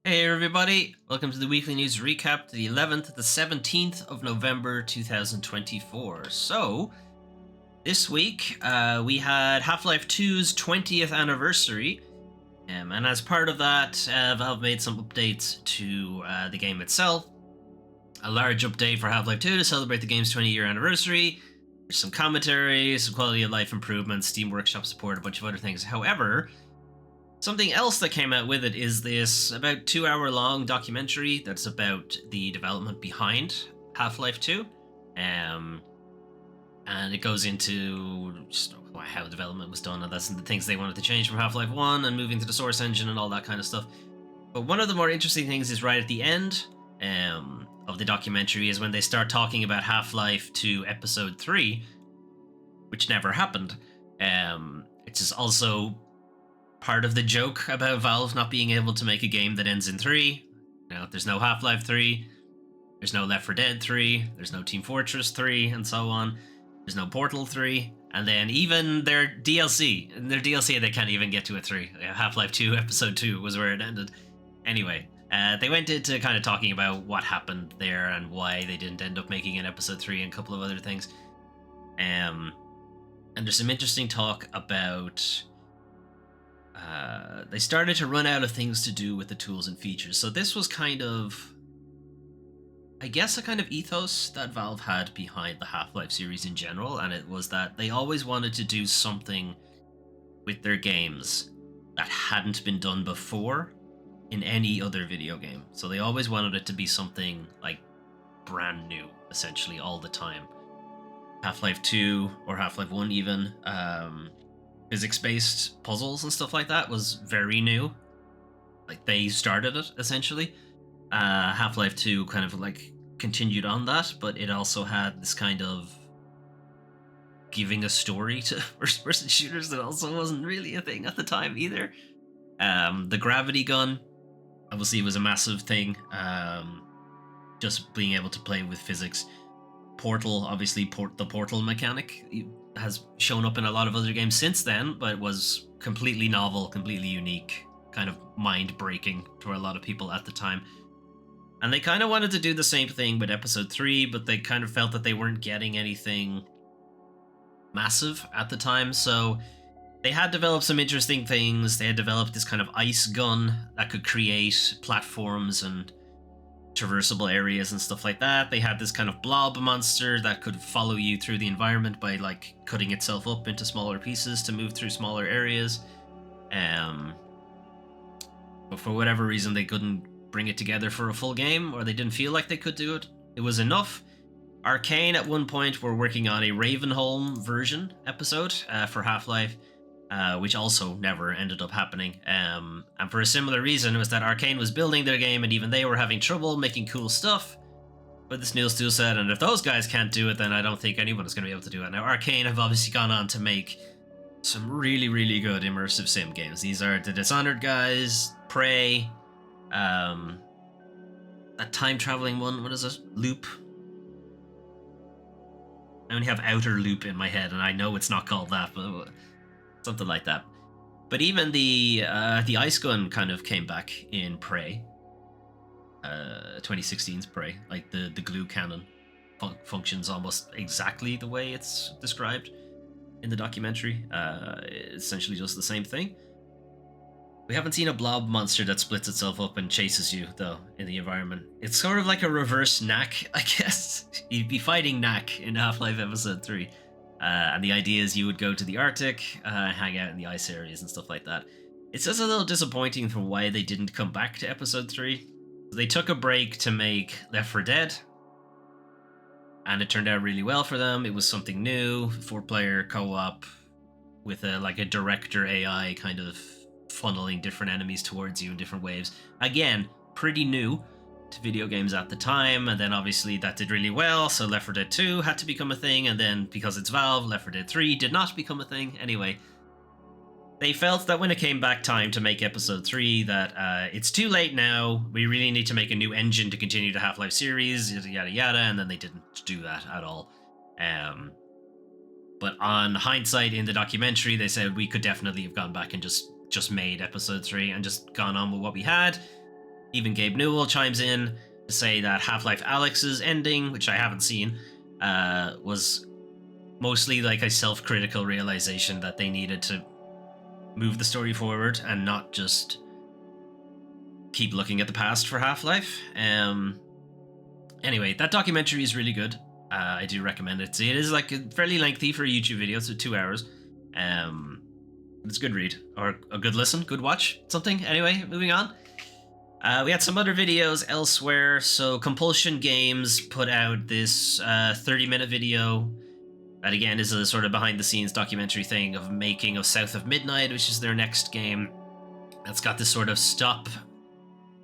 Hey everybody, welcome to the weekly news recap to the 11th to the 17th of November 2024. So, this week we had Half-Life 2's 20th anniversary, and as part of that, Valve made some updates to the game itself. A large update for Half-Life 2 to celebrate the game's 20-year anniversary. There's some commentary, some quality of life improvements, Steam Workshop support, a bunch of other things. However, something else that came out with it is this about 2 hour long documentary that's about the development behind Half-Life 2. And it goes into just how development was done and that's the things they wanted to change from Half-Life 1 and moving to the source engine and all that kind of stuff. But one of the more interesting things is right at the end of the documentary is when they start talking about Half-Life 2 Episode 3, which never happened. It's just also part of the joke about Valve not being able to make a game that ends in 3. There's no Half-Life 3, there's no Left 4 Dead 3, there's no Team Fortress 3, and so on. There's no Portal 3, and then even their DLC, they can't even get to a 3. Half-Life 2 Episode 2 was where it ended. Anyway, they went into kind of talking about what happened there and why they didn't end up making an Episode 3 and a couple of other things. And there's some interesting talk about they started to run out of things to do with the tools and features. So this was kind of, I guess, a kind of ethos that Valve had behind the Half-Life series in general, and it was that they always wanted to do something with their games that hadn't been done before in any other video game. So they always wanted it to be something like brand new, essentially, all the time. Half-Life 2 or Half-Life 1 even, physics-based puzzles and stuff like that was very new. Like, they started it, essentially. Half-Life 2 kind of like continued on that, but it also had this kind of giving a story to first-person shooters that also wasn't really a thing at the time either. The gravity gun, obviously, was a massive thing. Just being able to play with physics. Portal, obviously, the portal mechanic has shown up in a lot of other games since then, but it was completely novel, completely unique, kind of mind-breaking to a lot of people at the time. And they kind of wanted to do the same thing with Episode 3, but they kind of felt that they weren't getting anything massive at the time, so they had developed some interesting things. They had developed this kind of ice gun that could create platforms and traversable areas and stuff like that. They had this kind of blob monster that could follow you through the environment by like cutting itself up into smaller pieces to move through smaller areas. But for whatever reason, they couldn't bring it together for a full game, or they didn't feel like they could do it. It was enough. Arcane at one point were working on a Ravenholm version episode for Half-Life, which also never ended up happening. And for a similar reason, it was that Arcane was building their game and even they were having trouble making cool stuff. But this Neil Steele said, and if those guys can't do it, then I don't think anyone is going to be able to do it. Now, Arcane have obviously gone on to make some really, really good immersive sim games. These are the Dishonored guys, Prey, that time-traveling one, what is it? Loop? I only have Outer Loop in my head, and I know it's not called that, but something like that. But even the ice gun kind of came back in Prey, 2016's Prey. Like the glue cannon functions almost exactly the way it's described in the documentary. It's essentially just the same thing. We haven't seen a blob monster that splits itself up and chases you, though, in the environment. It's sort of like a reverse Knack, I guess. You'd be fighting Knack in Half-Life Episode 3. And the idea is you would go to the Arctic, hang out in the ice areas and stuff like that. It's just a little disappointing for why they didn't come back to Episode 3. They took a break to make Left 4 Dead, and it turned out really well for them. It was something new, 4-player co-op with a director AI kind of funneling different enemies towards you in different waves. Again, pretty new to video games at the time, and then obviously that did really well, so Left 4 Dead 2 had to become a thing, and then because it's Valve, Left 4 Dead 3 did not become a thing. Anyway, they felt that when it came back time to make Episode 3 that it's too late now, we really need to make a new engine to continue the Half-Life series, yada yada yada, and then they didn't do that at all. But on hindsight, in the documentary, they said we could definitely have gone back and just made Episode 3 and just gone on with what we had. Even Gabe Newell chimes in to say that Half-Life Alyx's ending, which I haven't seen, was mostly like a self-critical realization that they needed to move the story forward and not just keep looking at the past for Half-Life. Anyway, that documentary is really good. I do recommend it. It is like fairly lengthy for a YouTube video, so 2 hours. It's a good read or a good listen, good watch, something. Anyway, moving on. We had some other videos elsewhere. So Compulsion Games put out this 30-minute video that again is a sort of behind-the-scenes documentary thing of making of South of Midnight, which is their next game. It's got this sort of It's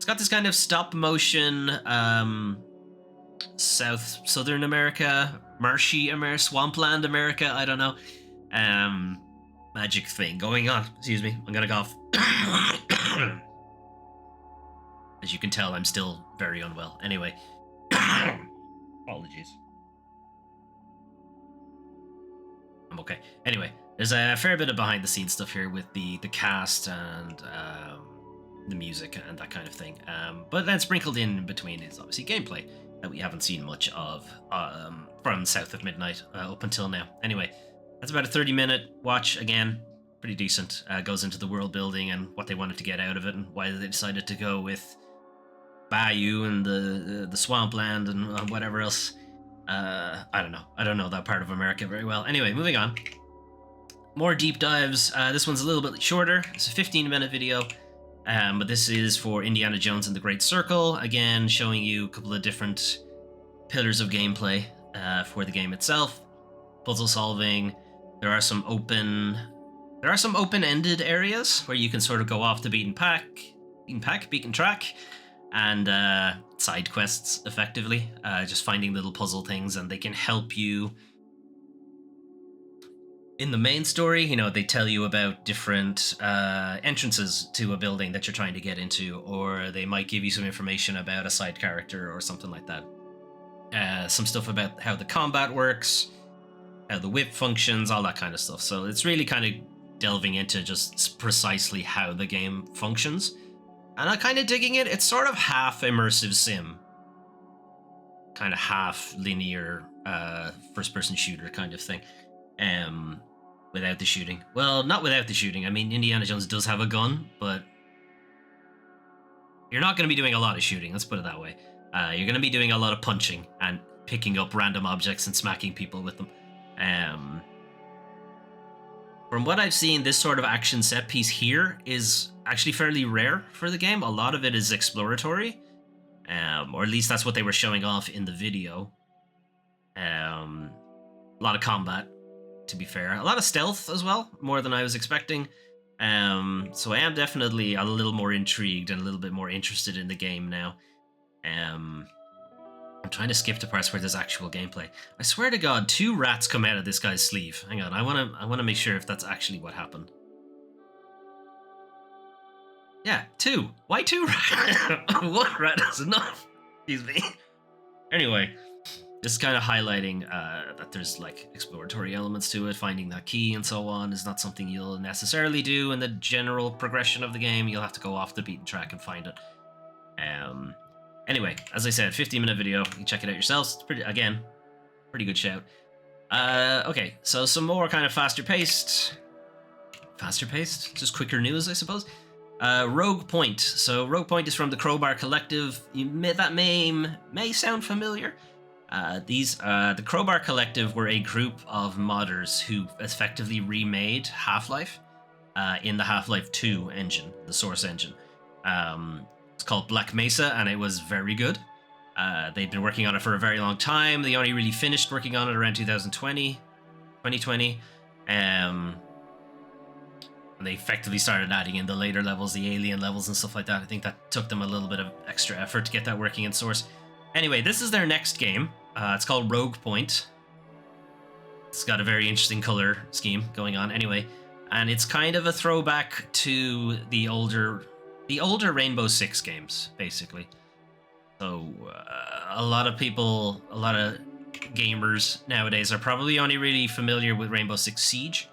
got this kind of stop motion Southern America, marshy America, swampland America, I don't know, magic thing going on. Excuse me, I'm gonna cough. As you can tell, I'm still very unwell. Anyway, apologies. I'm okay. Anyway, there's a fair bit of behind the scenes stuff here with the cast and the music and that kind of thing. But then sprinkled in between is obviously gameplay that we haven't seen much of from South of Midnight up until now. Anyway, that's about a 30-minute watch. Again, pretty decent. Goes into the world building and what they wanted to get out of it and why they decided to go with Bayou and the swampland and whatever else. I don't know. I don't know that part of America very well. Anyway, moving on. More deep dives. This one's a little bit shorter. It's a 15-minute video. But this is for Indiana Jones and the Great Circle. Again, showing you a couple of different pillars of gameplay for the game itself. Puzzle solving. There are some open-ended areas where you can sort of go off the beaten track, and side quests effectively. Just finding little puzzle things, and they can help you. In the main story, you know, they tell you about different entrances to a building that you're trying to get into, or they might give you some information about a side character or something like that. Some stuff about how the combat works, how the whip functions, all that kind of stuff. So it's really kind of delving into just precisely how the game functions. And I'm kind of digging it. It's sort of half immersive sim, kind of half linear first-person shooter kind of thing. Without the shooting. Well, not without the shooting. I mean, Indiana Jones does have a gun, but you're not going to be doing a lot of shooting, let's put it that way. You're going to be doing a lot of punching and picking up random objects and smacking people with them. From what I've seen, this sort of action set piece here is actually fairly rare for the game. A lot of it is exploratory, or at least that's what they were showing off in the video. A lot of combat, to be fair. A lot of stealth as well, more than I was expecting. So I am definitely a little more intrigued and a little bit more interested in the game now. I'm trying to skip to parts where there's actual gameplay. I swear to God, 2 rats come out of this guy's sleeve. Hang on, I want to make sure if that's actually what happened. Yeah, 2. Why 2 rats? 1 rat is enough. Excuse me. Anyway. Just kind of highlighting that there's like exploratory elements to it. Finding that key and so on is not something you'll necessarily do in the general progression of the game. You'll have to go off the beaten track and find it. Anyway, as I said, 15-minute video. You can check it out yourselves. It's pretty good shout. Okay, so some more kind of faster paced, just quicker news, I suppose. Rogue Point. So Rogue Point is from the Crowbar Collective. That name may sound familiar. The Crowbar Collective were a group of modders who effectively remade Half-Life in the Half-Life 2 engine, the Source engine. It's called Black Mesa, and it was very good. They'd been working on it for a very long time. They only really finished working on it around 2020. And they effectively started adding in the later levels, the alien levels and stuff like that. I think that took them a little bit of extra effort to get that working in Source. Anyway, this is their next game. It's called Rogue Point. It's got a very interesting color scheme going on. Anyway, and it's kind of a throwback to the older Rainbow Six games, basically. So a lot of gamers nowadays are probably only really familiar with Rainbow Six Siege.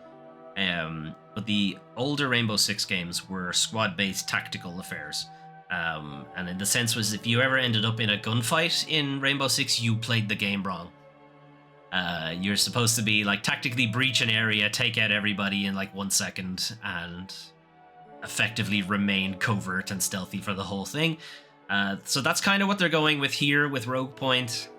But the older Rainbow Six games were squad-based tactical affairs. And in the sense was, if you ever ended up in a gunfight in Rainbow Six, you played the game wrong. You're supposed to be like tactically breach an area, take out everybody in like 1 second, and effectively remain covert and stealthy for the whole thing. So that's kind of what they're going with here with Rogue Point.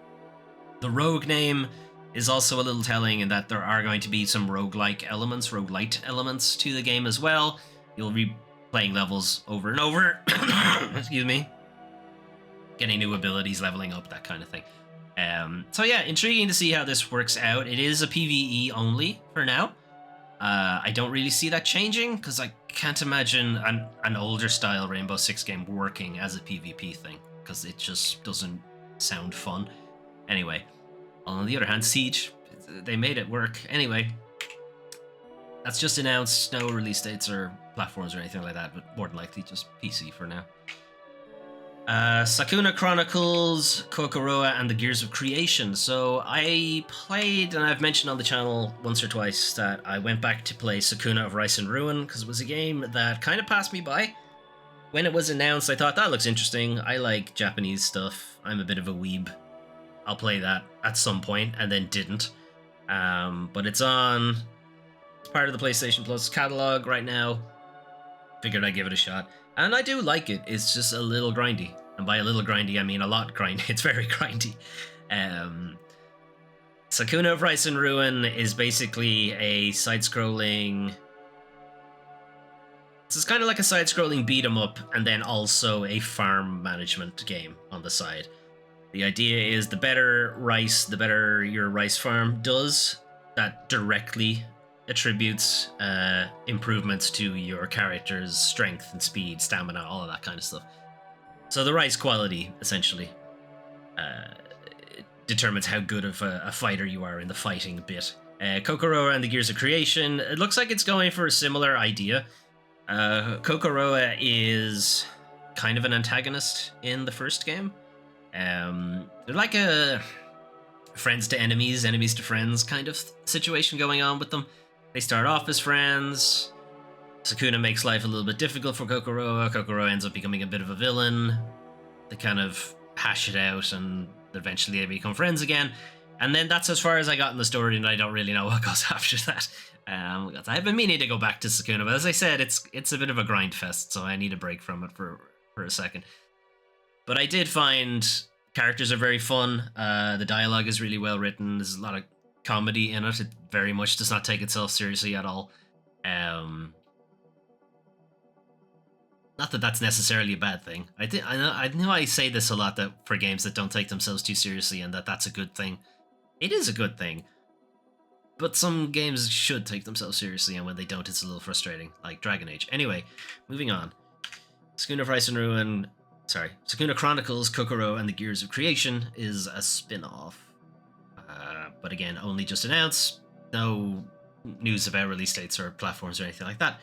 The Rogue name is also a little telling in that there are going to be some roguelike elements, roguelite elements to the game as well. You'll be playing levels over and over. Excuse me. Getting new abilities, leveling up, that kind of thing. So yeah, intriguing to see how this works out. It is a PvE only for now. I don't really see that changing because I can't imagine an older style Rainbow Six game working as a PvP thing because it just doesn't sound fun. Anyway, on the other hand, Siege, they made it work. Anyway, that's just announced. No release dates or platforms or anything like that, but more than likely just PC for now. Sakuna Chronicles, Kokoroa, and the Gears of Creation. So I played, and I've mentioned on the channel once or twice that I went back to play Sakuna of Rice and Ruin because it was a game that kind of passed me by. When it was announced, I thought that looks interesting. I like Japanese stuff. I'm a bit of a weeb. I'll play that at some point, and then didn't. But it's part of the PlayStation Plus catalog right now. Figured I'd give it a shot. And I do like it. It's just a little grindy. And by a little grindy, I mean a lot grindy. It's very grindy. Sakuna of Rice and Ruin is basically a side-scrolling... It's kind of like a side-scrolling beat-em-up and then also a farm management game on the side. The idea is the better rice, the better your rice farm does, that directly attributes improvements to your character's strength and speed, stamina, all of that kind of stuff. So the rice quality, essentially, determines how good of a fighter you are in the fighting bit. Kokoroa and the Gears of Creation, it looks like it's going for a similar idea. Kokoroa is kind of an antagonist in the first game. They're like a friends to enemies, enemies to friends kind of situation going on with them. They start off as friends. Sakuna makes life a little bit difficult for Kokoroa. Kokoroa ends up becoming a bit of a villain. They kind of hash it out and eventually they become friends again. And then that's as far as I got in the story, and I don't really know what goes after that. I've been meaning to go back to Sakuna, but as I said, it's a bit of a grind fest, so I need a break from it for a second. But I did find characters are very fun. The dialogue is really well written. There's a lot of comedy in it. It very much does not take itself seriously at all. Not that that's necessarily a bad thing. I know I say this a lot, that for games that don't take themselves too seriously, and that's a good thing. It is a good thing. But some games should take themselves seriously, and when they don't, it's a little frustrating, like Dragon Age. Anyway, moving on. Sakuna Chronicles, Kokoro, and the Gears of Creation is a spin-off. But again, only just announced. No news about release dates or platforms or anything like that.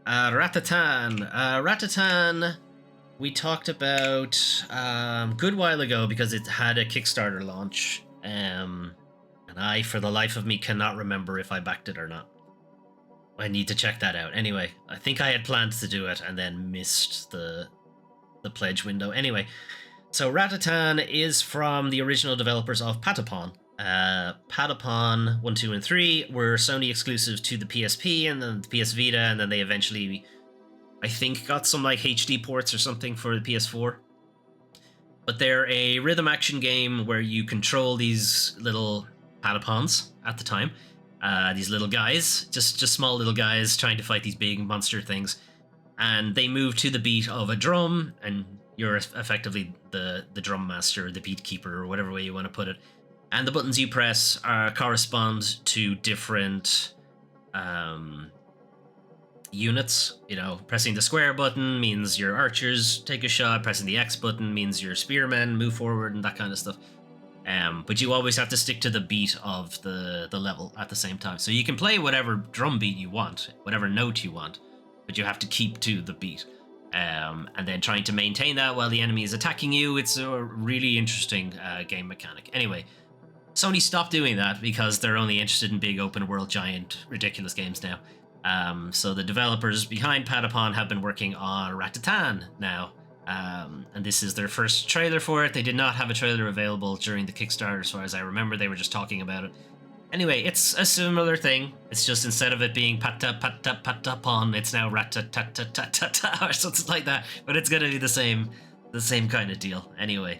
Ratatan. Ratatan, we talked about a good while ago because it had a Kickstarter launch. And I, for the life of me, cannot remember if I backed it or not. I need to check that out. Anyway, I think I had planned to do it and then missed the pledge window. Anyway, so Ratatan is from the original developers of Patapon. Patapon 1, 2, and 3 were Sony exclusives to the PSP and then the PS Vita, and then they eventually, I think, got some like HD ports or something for the PS4. But they're a rhythm action game where you control these little Patapons at the time. These little guys, just small little guys trying to fight these big monster things. And they move to the beat of a drum, and you're effectively the drum master, the beat keeper, or whatever way you want to put it. And the buttons you press correspond to different units. You know, pressing the square button means your archers take a shot. Pressing the X button means your spearmen move forward and that kind of stuff. But you always have to stick to the beat of the level at the same time. So you can play whatever drum beat you want, whatever note you want, but you have to keep to the beat. And then trying to maintain that while the enemy is attacking you. It's a really interesting game mechanic. Anyway, Sony stopped doing that because they're only interested in big open world, giant, ridiculous games now. So the developers behind Patapon have been working on Ratatan now. And this is their first trailer for it. They did not have a trailer available during the Kickstarter, as far as I remember. They were just talking about it. Anyway, it's a similar thing. It's just instead of it being patapon, it's now rat-ta-ta-ta-ta-ta or something like that. But it's gonna be the same kind of deal. Anyway,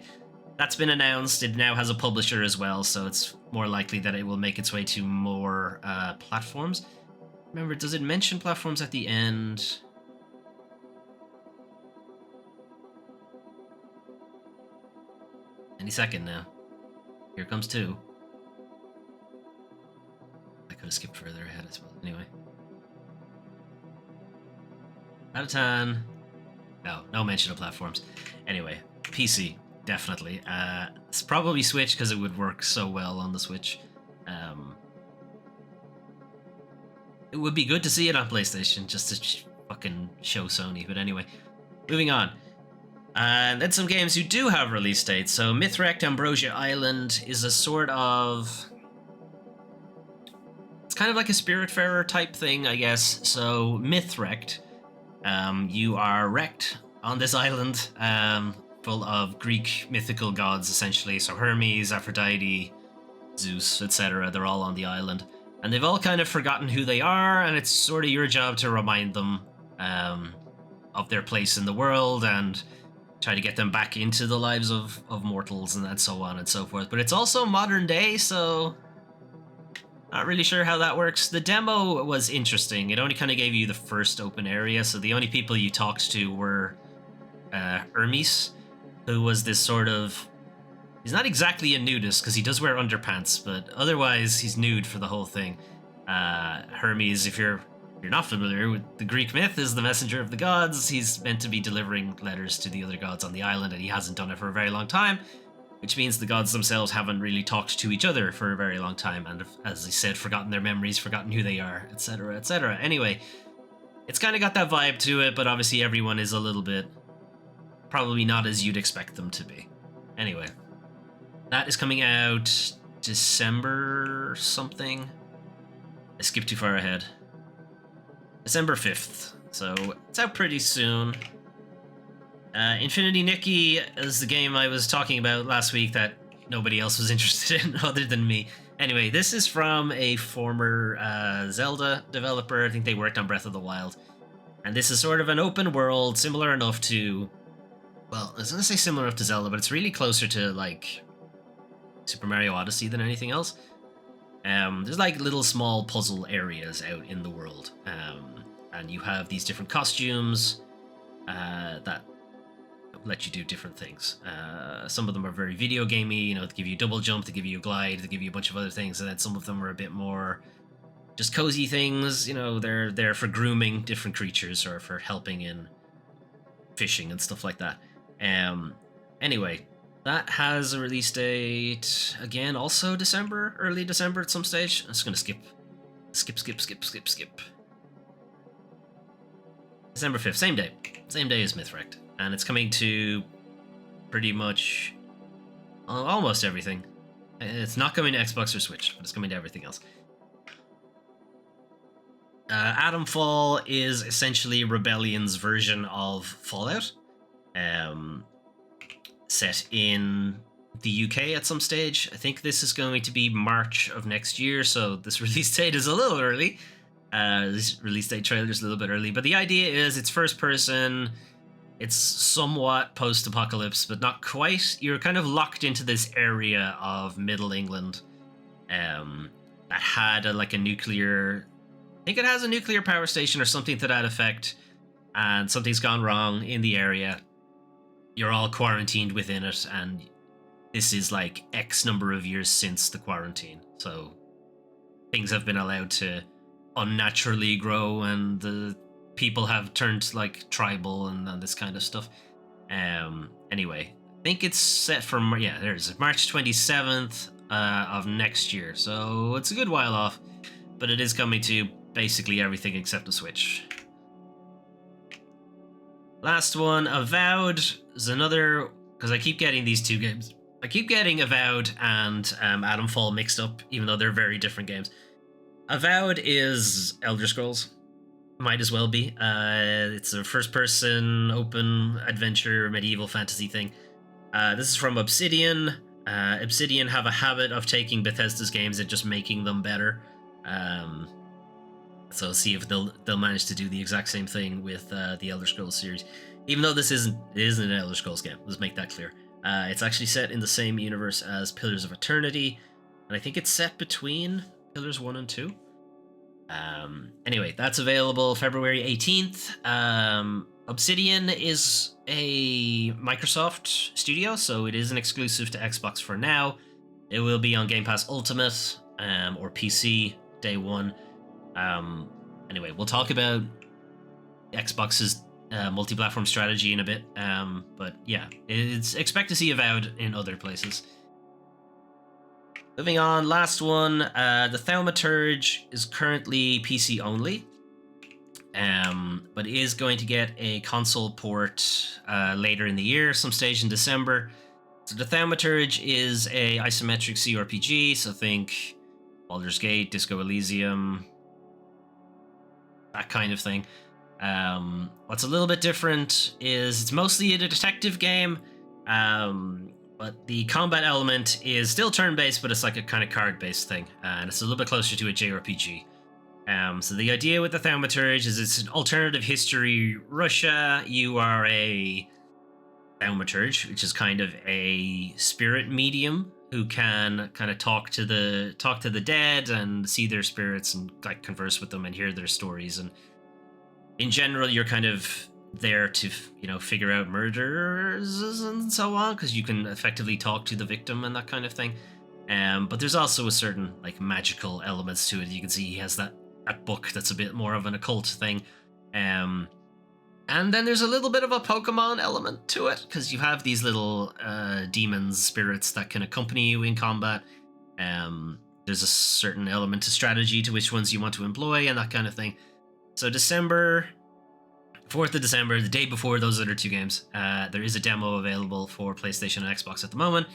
that's been announced. It now has a publisher as well, so it's more likely that it will make its way to more platforms. Remember, does it mention platforms at the end? Any second now. Here comes 2. I could have skipped further ahead as well. Anyway. Ratatan. No mention of platforms. Anyway, PC, definitely. It's probably Switch because it would work so well on the Switch. It would be good to see it on PlayStation just to fucking show Sony. But anyway, moving on. And then some games who do have release dates. So Mythwrecked Ambrosia Island is a sort of... It's kind of like a Spiritfarer type thing, I guess. So Mythwrecked, you are wrecked on this island full of Greek mythical gods, essentially. So Hermes, Aphrodite, Zeus, etc. They're all on the island. And they've all kind of forgotten who they are, and it's sort of your job to remind them of their place in the world and try to get them back into the lives of mortals and so on and so forth. But it's also modern day, so not really sure how that works. The demo was interesting. It only kind of gave you the first open area, so the only people you talked to were Hermes, who was this sort of... He's not exactly a nudist, because he does wear underpants, but otherwise he's nude for the whole thing. Hermes, if you're not familiar with the Greek myth, is the messenger of the gods. He's meant to be delivering letters to the other gods on the island, and he hasn't done it for a very long time, which means the gods themselves haven't really talked to each other for a very long time, and as I said, forgotten their memories, forgotten who they are, etc., etc. Anyway, it's kind of got that vibe to it, but obviously everyone is a little bit probably not as you'd expect them to be. Anyway, that is coming out December something. I skipped too far ahead. December 5th, so it's out pretty soon. Infinity Nikki is the game I was talking about last week that nobody else was interested in other than me. Anyway, this is from a former Zelda developer. I think they worked on Breath of the Wild. And this is sort of an open world, similar enough to... Well, I was going to say similar enough to Zelda, but it's really closer to, like, Super Mario Odyssey than anything else. There's like little small puzzle areas out in the world, and you have these different costumes that let you do different things. Some of them are very video gamey, you know, they give you double jump, they give you a glide, they give you a bunch of other things, and then some of them are a bit more just cozy things, you know, they're there for grooming different creatures or for helping in fishing and stuff like that. Anyway, that has a release date, again, also December, early December at some stage. I'm just going to skip. December 5th, same day. Same day as Mythwrecked. And it's coming to pretty much almost everything. It's not coming to Xbox or Switch, but it's coming to everything else. Atomfall is essentially Rebellion's version of Fallout. Set in the UK at some stage. I think this is going to be March of next year, so this release date is a little early. This release date trailer is a little bit early, but the idea is it's first person, it's somewhat post-apocalypse, but not quite. You're kind of locked into this area of Middle England that had like a nuclear... I think it has a nuclear power station or something to that effect, and something's gone wrong in the area. You're all quarantined within it, and this is like X number of years since the quarantine. So things have been allowed to unnaturally grow, and the people have turned like tribal and this kind of stuff. Anyway, I think it's set for, there's March 27th of next year. So it's a good while off, but it is coming to basically everything except the Switch. Last one, Avowed, is another, because I keep getting these two games. I keep getting Avowed and Atomfall mixed up, even though they're very different games. Avowed is Elder Scrolls. Might as well be. It's a first-person open adventure medieval fantasy thing. This is from Obsidian. Obsidian have a habit of taking Bethesda's games and just making them better. So see if they'll manage to do the exact same thing with the Elder Scrolls series. Even though this isn't an Elder Scrolls game, let's make that clear. It's actually set in the same universe as Pillars of Eternity, and I think it's set between Pillars 1 and 2. Anyway, that's available February 18th. Obsidian is a Microsoft studio, so it is an exclusive to Xbox for now. It will be on Game Pass Ultimate or PC day one. Anyway, we'll talk about Xbox's multi-platform strategy in a bit. But yeah, expect to see Avowed in other places. Moving on, last one. The Thaumaturge is currently PC only, but is going to get a console port later in the year, some stage in December. So the Thaumaturge is a isometric CRPG, so think Baldur's Gate, Disco Elysium, that kind of thing. What's a little bit different is it's mostly a detective game, but the combat element is still turn-based, but it's like a kind of card-based thing, and it's a little bit closer to a JRPG. So the idea with the Thaumaturge is it's an alternative history Russia. You are a Thaumaturge, which is kind of a spirit medium who can kind of talk to the dead and see their spirits and like converse with them and hear their stories. And in general, you're kind of there to figure out murders and so on, because you can effectively talk to the victim and that kind of thing. But there's also a certain like magical elements to it. You can see he has that book that's a bit more of an occult thing. And then there's a little bit of a Pokemon element to it, because you have these little demons, spirits that can accompany you in combat. There's a certain element to strategy to which ones you want to employ and that kind of thing. So 4th of December, the day before those other two games, there is a demo available for PlayStation and Xbox at the moment.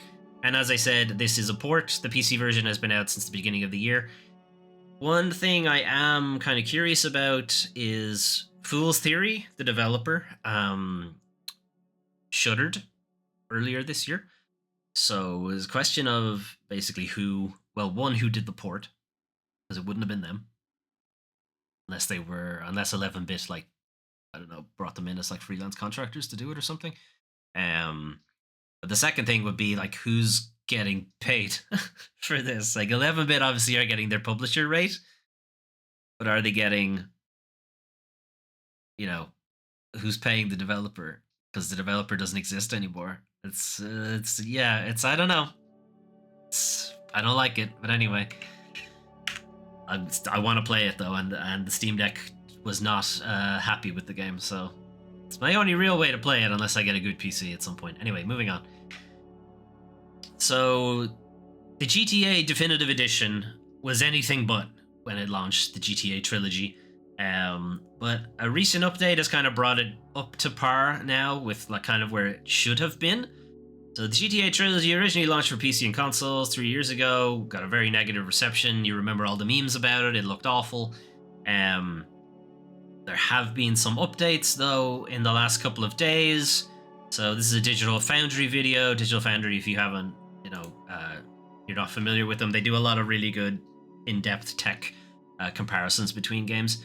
And as I said, this is a port. The PC version has been out since the beginning of the year. One thing I am kind of curious about is Fool's Theory, the developer, shuttered earlier this year. So it was a question of basically who did the port, because it wouldn't have been them. Unless 11-bit, like, I don't know, brought them in as like freelance contractors to do it or something. But the second thing would be like, who's getting paid for this? Like 11-bit obviously are getting their publisher rate, but are they getting, who's paying the developer? Because the developer doesn't exist anymore. It's I don't know. I don't like it, but anyway. I want to play it though, and the Steam Deck was not happy with the game, so it's my only real way to play it unless I get a good PC at some point. Anyway, moving on. So the GTA Definitive Edition was anything but when it launched, the GTA trilogy. But a recent update has kind of brought it up to par now with like kind of where it should have been. So the GTA trilogy originally launched for PC and consoles 3 years ago, got a very negative reception. You remember all the memes about it. It looked awful. There have been some updates though in the last couple of days. So this is a Digital Foundry video. Digital Foundry, if you haven't, you're not familiar with them, they do a lot of really good in-depth tech comparisons between games.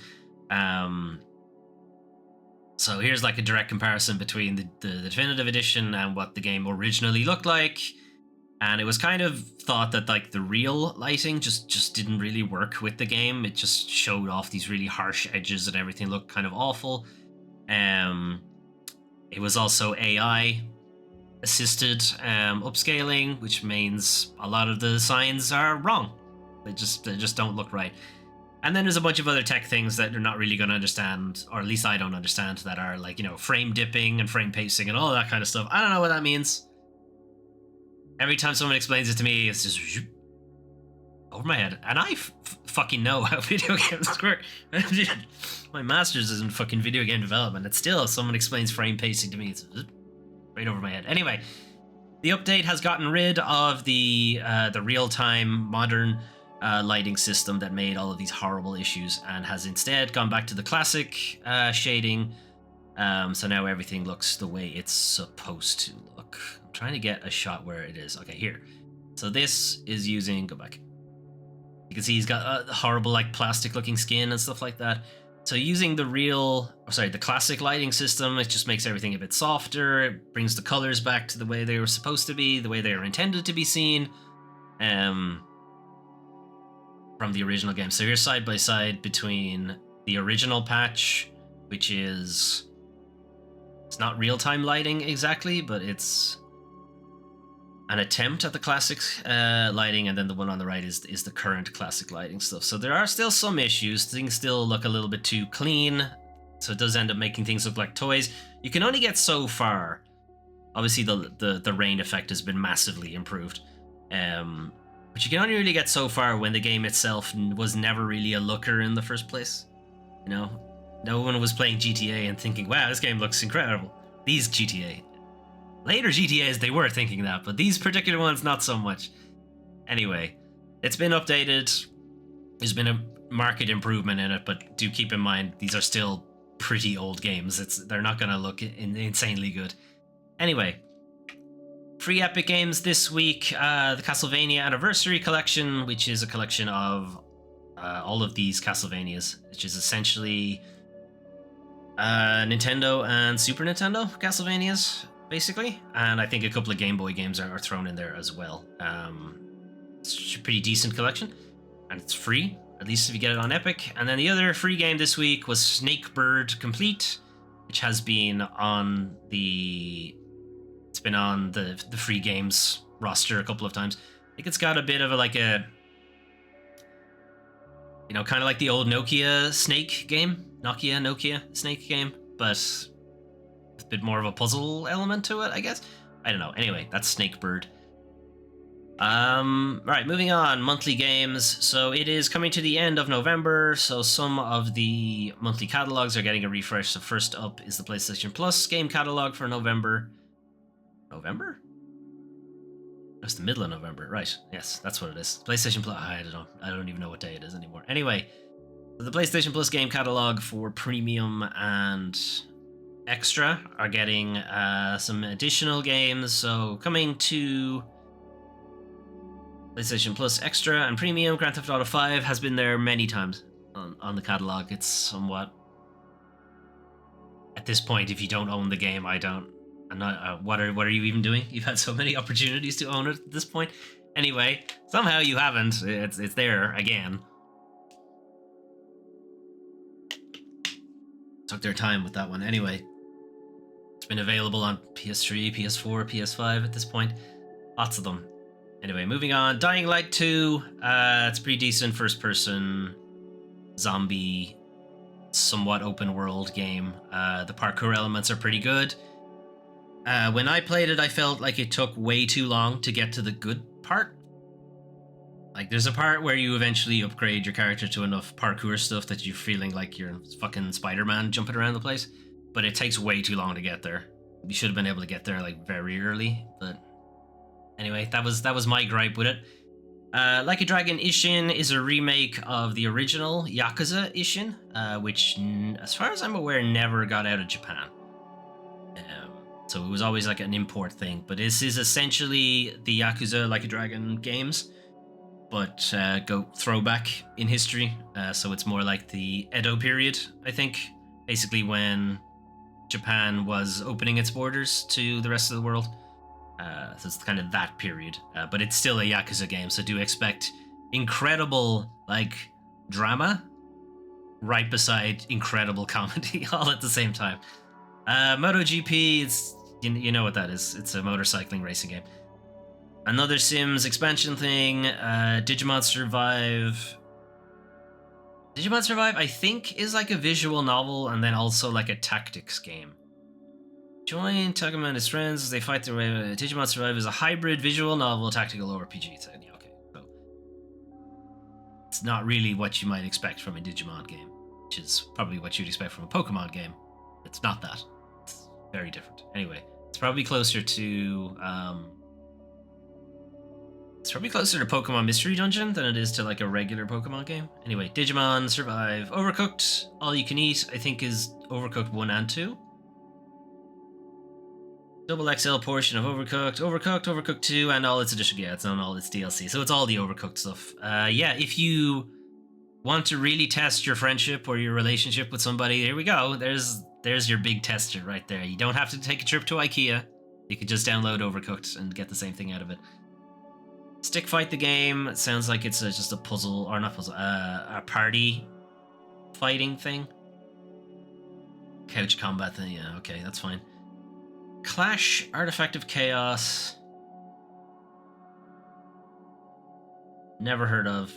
So here's like a direct comparison between the Definitive Edition and what the game originally looked like. And it was kind of thought that like the real lighting just didn't really work with the game. It just showed off these really harsh edges and everything looked kind of awful. It was also AI assisted upscaling, which means a lot of the signs are wrong. They just don't look right. And then there's a bunch of other tech things that they're not really going to understand, or at least I don't understand, that are like, frame dipping and frame pacing and all that kind of stuff. I don't know what that means. Every time someone explains it to me, it's just over my head. And I fucking know how video games work. My master's is in fucking video game development. It's still, if someone explains frame pacing to me, it's right over my head. Anyway, the update has gotten rid of the real-time modern lighting system that made all of these horrible issues, and has instead gone back to the classic shading. So now everything looks the way it's supposed to look. I'm trying to get a shot where it is. Okay, here. So this is using, go back. You can see he's got a horrible like plastic looking skin and stuff like that. So using the classic lighting system, it just makes everything a bit softer. It brings the colors back to the way they were supposed to be, the way they were intended to be seen. From the original game. So here's side by side between the original patch, which is, it's not real-time lighting exactly, but it's an attempt at the classic lighting, and then the one on the right is the current classic lighting stuff. So there are still some issues. Things still look a little bit too clean, so it does end up making things look like toys. You can only get so far. Obviously, the rain effect has been massively improved, but you can only really get so far when the game itself was never really a looker in the first place. You know, no one was playing GTA and thinking, "Wow, this game looks incredible." These GTA. Later GTAs, they were thinking that, but these particular ones, not so much. Anyway, it's been updated. There's been a marked improvement in it, but do keep in mind, these are still pretty old games. They're not going to look insanely good. Anyway, free Epic Games this week, the Castlevania Anniversary Collection, which is a collection of all of these Castlevanias, which is essentially Nintendo and Super Nintendo Castlevanias, basically, and I think a couple of Game Boy games are thrown in there as well. It's a pretty decent collection, and it's free, at least if you get it on Epic. And then the other free game this week was Snakebird Complete, which has been on the free games roster a couple of times. I think it's got a bit of kind of like the old Nokia Snake game, Nokia Snake game, but a bit more of a puzzle element to it, I guess. I don't know. Anyway, that's Snakebird. Right, moving on. Monthly games. So it is coming to the end of November, so some of the monthly catalogs are getting a refresh. So first up is the PlayStation Plus game catalog for November. November? That's the middle of November, right? Yes, that's what it is. PlayStation Plus. I don't know. I don't even know what day it is anymore. Anyway, the PlayStation Plus game catalog for Premium and Extra are getting some additional games. So coming to PlayStation Plus Extra and Premium, Grand Theft Auto 5 has been there many times on the catalog. It's somewhat, at this point, if you don't own the game, I'm not. What are you even doing? You've had so many opportunities to own it at this point. Anyway, somehow you haven't. It's there again. Took their time with that one. Anyway, it's been available on PS3, PS4, PS5 at this point. Lots of them. Anyway, moving on. Dying Light 2. It's pretty decent first-person zombie, somewhat open-world game. The parkour elements are pretty good. When I played it, I felt like it took way too long to get to the good part. Like, there's a part where you eventually upgrade your character to enough parkour stuff that you're feeling like you're fucking Spider-Man jumping around the place. But it takes way too long to get there. You should have been able to get there, like, very early. But anyway, that was my gripe with it. Like a Dragon Ishin is a remake of the original Yakuza Ishin, which, as far as I'm aware, never got out of Japan. So it was always like an import thing. But this is essentially the Yakuza Like a Dragon games, but go throwback in history. So it's more like the Edo period, I think. Basically when Japan was opening its borders to the rest of the world. So it's kind of that period. But it's still a Yakuza game, so do expect incredible, like, drama right beside incredible comedy all at the same time. MotoGP, it's, you know what that is. It's a motorcycling racing game. Another Sims expansion thing. Digimon Survive. Digimon Survive, I think, is like a visual novel and then also like a tactics game. Join Takuma and his friends as they fight their way. Digimon Survive is a hybrid visual novel tactical RPG. So, yeah, okay, so it's not really what you might expect from a Digimon game, which is probably what you'd expect from a Pokemon game. It's not that. It's very different. Anyway, it's probably closer to It's probably closer to Pokemon Mystery Dungeon than it is to like a regular Pokemon game. Anyway, Digimon Survive. Overcooked, All You Can Eat, I think is Overcooked 1 and 2. Double XL portion of Overcooked, Overcooked 2, and all its addition. Yeah, it's not all its DLC. So it's all the Overcooked stuff. Yeah, if you want to really test your friendship or your relationship with somebody, here we go. There's your big tester right there. You don't have to take a trip to IKEA. You could just download Overcooked and get the same thing out of it. Stick Fight the game. It sounds like it's just a puzzle, or not puzzle, a party fighting thing. Couch combat thing. Yeah, okay, that's fine. Clash, Artifact of Chaos. Never heard of.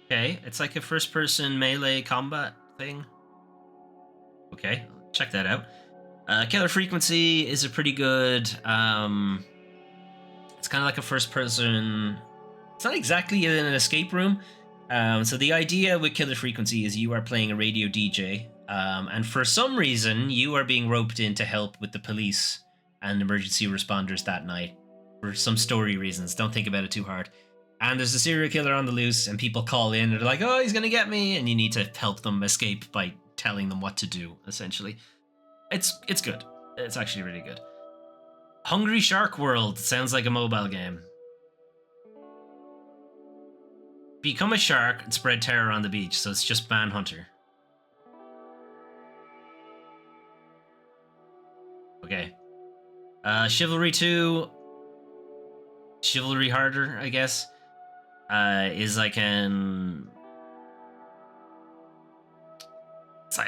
Okay, it's like a first-person melee combat thing. Okay, check that out. Killer Frequency is a pretty good. It's kind of like a first-person. It's not exactly in an escape room. So the idea with Killer Frequency is you are playing a radio DJ, and for some reason you are being roped in to help with the police and emergency responders that night. For some story reasons, don't think about it too hard. And there's a serial killer on the loose, and people call in and they're like, "Oh, he's gonna get me," and you need to help them escape by telling them what to do. Essentially, it's good. It's actually really good. Hungry Shark World sounds like a mobile game. Become a shark and spread terror on the beach, so it's just Manhunter. Okay. Chivalry 2. Chivalry Harder, I guess. Is like an...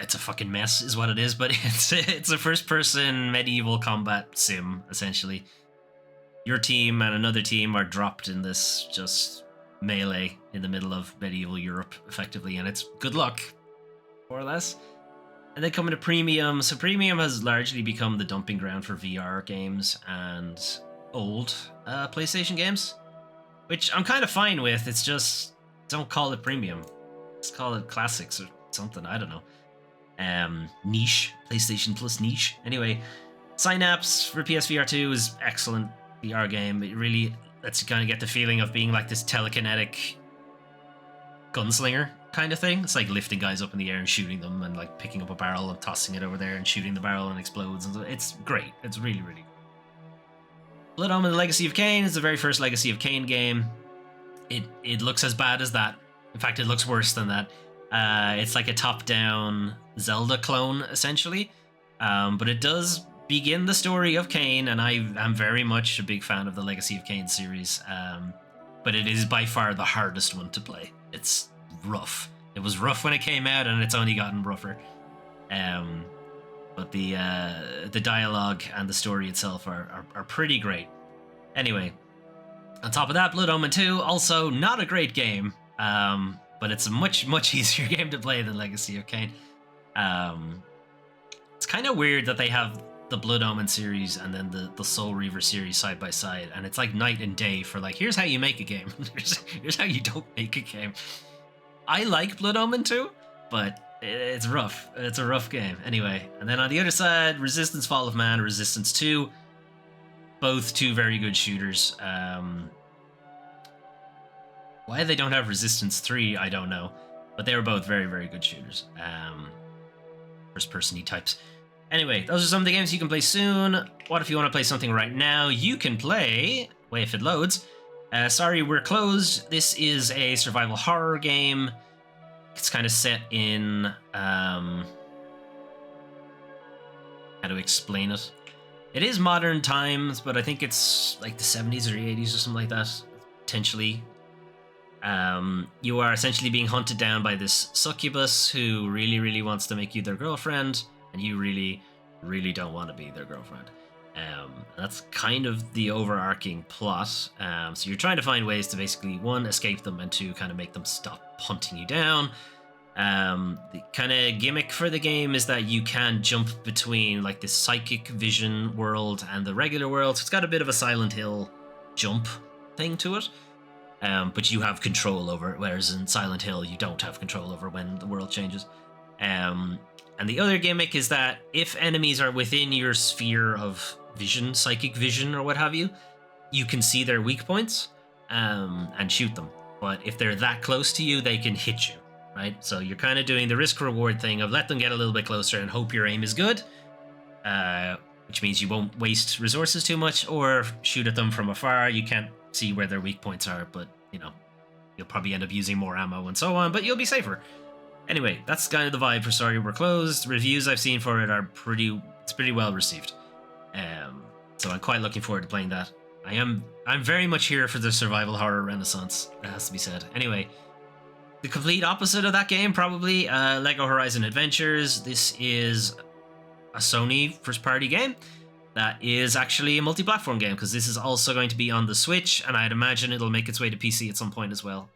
It's a fucking mess, is what it is, but it's a first-person medieval combat sim, essentially. Your team and another team are dropped in this just... melee in the middle of medieval Europe, effectively, and it's good luck, more or less. And then coming to Premium, so Premium has largely become the dumping ground for VR games and old PlayStation games, which I'm kind of fine with. It's just, don't call it Premium. Just call it Classics or something, I don't know. Niche, PlayStation Plus niche. Anyway, Synapse for PSVR 2 is excellent VR game. It really lets you kind of get the feeling of being like this telekinetic gunslinger kind of thing. It's like lifting guys up in the air and shooting them, and like picking up a barrel and tossing it over there and shooting the barrel and explodes. And it's great. It's really, really good. Blood Omen: The Legacy of Kain is the very first Legacy of Kain game. It looks as bad as that. In fact, it looks worse than that. It's like a top-down Zelda clone, essentially. But it does begin the story of Kain, and I am very much a big fan of the Legacy of Kain series. But it is by far the hardest one to play. It's rough. It was rough when it came out, and it's only gotten rougher. But the dialogue and the story itself are pretty great. Anyway, on top of that, Blood Omen 2, also not a great game. But it's a much, much easier game to play than Legacy of Kain. It's kind of weird that they have the Blood Omen series and then the Soul Reaver series side by side, and it's like night and day for like, here's how you make a game. here's how you don't make a game. I like Blood Omen 2, but it's rough. It's a rough game. Anyway, and then on the other side, Resistance Fall of Man, Resistance 2, both two very good shooters. Why they don't have Resistance 3, I don't know. But they were both very, very good shooters. First-person-y types. Anyway, those are some of the games you can play soon. What if you want to play something right now? You can play... Wait, if it loads. Sorry, we're closed. This is a survival horror game. It's kind of set in... how to explain it? It is modern times, but I think it's like the 70s or 80s or something like that. Potentially. You are essentially being hunted down by this succubus who really, really wants to make you their girlfriend, and you really, really don't want to be their girlfriend. That's kind of the overarching plot. So you're trying to find ways to basically, one, escape them, and two, kind of make them stop hunting you down. The kind of gimmick for the game is that you can jump between like this psychic vision world and the regular world. So it's got a bit of a Silent Hill jump thing to it. But you have control over it, whereas in Silent Hill you don't have control over when the world changes. And the other gimmick is that if enemies are within your sphere of vision, psychic vision or what have you, you can see their weak points and shoot them. But if they're that close to you, they can hit you, right? So you're kind of doing the risk-reward thing of let them get a little bit closer and hope your aim is good, which means you won't waste resources too much, or shoot at them from afar. You can't see where their weak points are, but, you know, you'll probably end up using more ammo and so on, but you'll be safer. Anyway, that's kind of the vibe for Sorry We're Closed. Reviews I've seen for it are pretty well received. So I'm quite looking forward to playing that. I'm very much here for the survival horror renaissance, it has to be said. Anyway, the complete opposite of that game, probably, Lego Horizon Adventures. This is a Sony first-party game that is actually a multi-platform game, because this is also going to be on the Switch, and I'd imagine it'll make its way to PC at some point as well.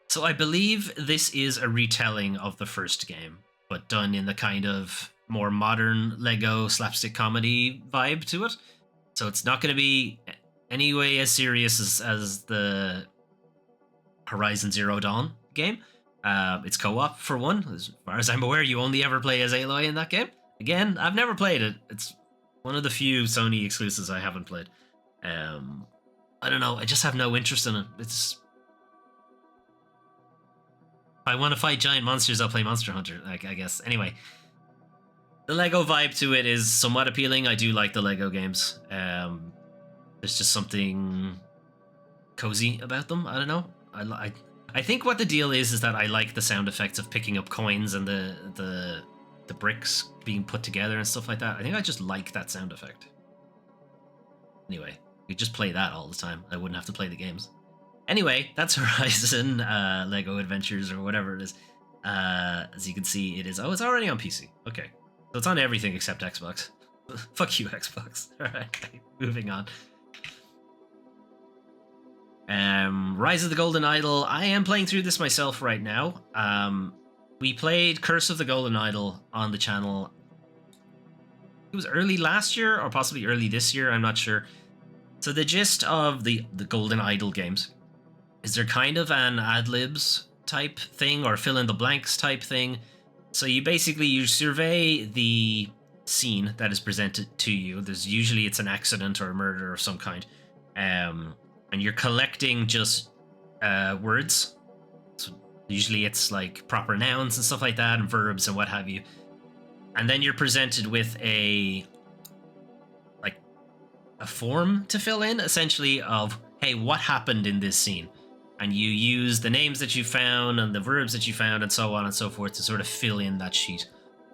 So I believe this is a retelling of the first game, but done in the kind of more modern Lego slapstick comedy vibe to it. So it's not going to be anyway as serious as the Horizon Zero Dawn game. It's co-op for one. As far as I'm aware, you only ever play as Aloy in that game. Again, I've never played it. It's one of the few Sony exclusives I haven't played. I don't know. I just have no interest in it. If I want to fight giant monsters, I'll play Monster Hunter, I guess. Anyway, the Lego vibe to it is somewhat appealing. I do like the Lego games. There's just something cozy about them. I don't know. I think what the deal is that I like the sound effects of picking up coins and the bricks being put together and stuff like that. I think I just like that sound effect. Anyway, you just play that all the time. I wouldn't have to play the games. Anyway, that's Horizon Lego Adventures or whatever it is. As you can see, it is... Oh, it's already on PC. Okay. So it's on everything except Xbox. Fuck you, Xbox. Alright, moving on. Rise of the Golden Idol. I am playing through this myself right now. We played Curse of the Golden Idol on the channel. It was early last year or possibly early this year. I'm not sure. So the gist of the Golden Idol games is they're kind of an ad-libs type thing or fill in the blanks type thing. So you survey the scene that is presented to you. Usually it's an accident or a murder of some kind. And you're collecting just words. So usually it's like proper nouns and stuff like that and verbs and what have you. And then you're presented with a form to fill in, essentially, of, hey, what happened in this scene? And you use the names that you found and the verbs that you found and so on and so forth to sort of fill in that sheet.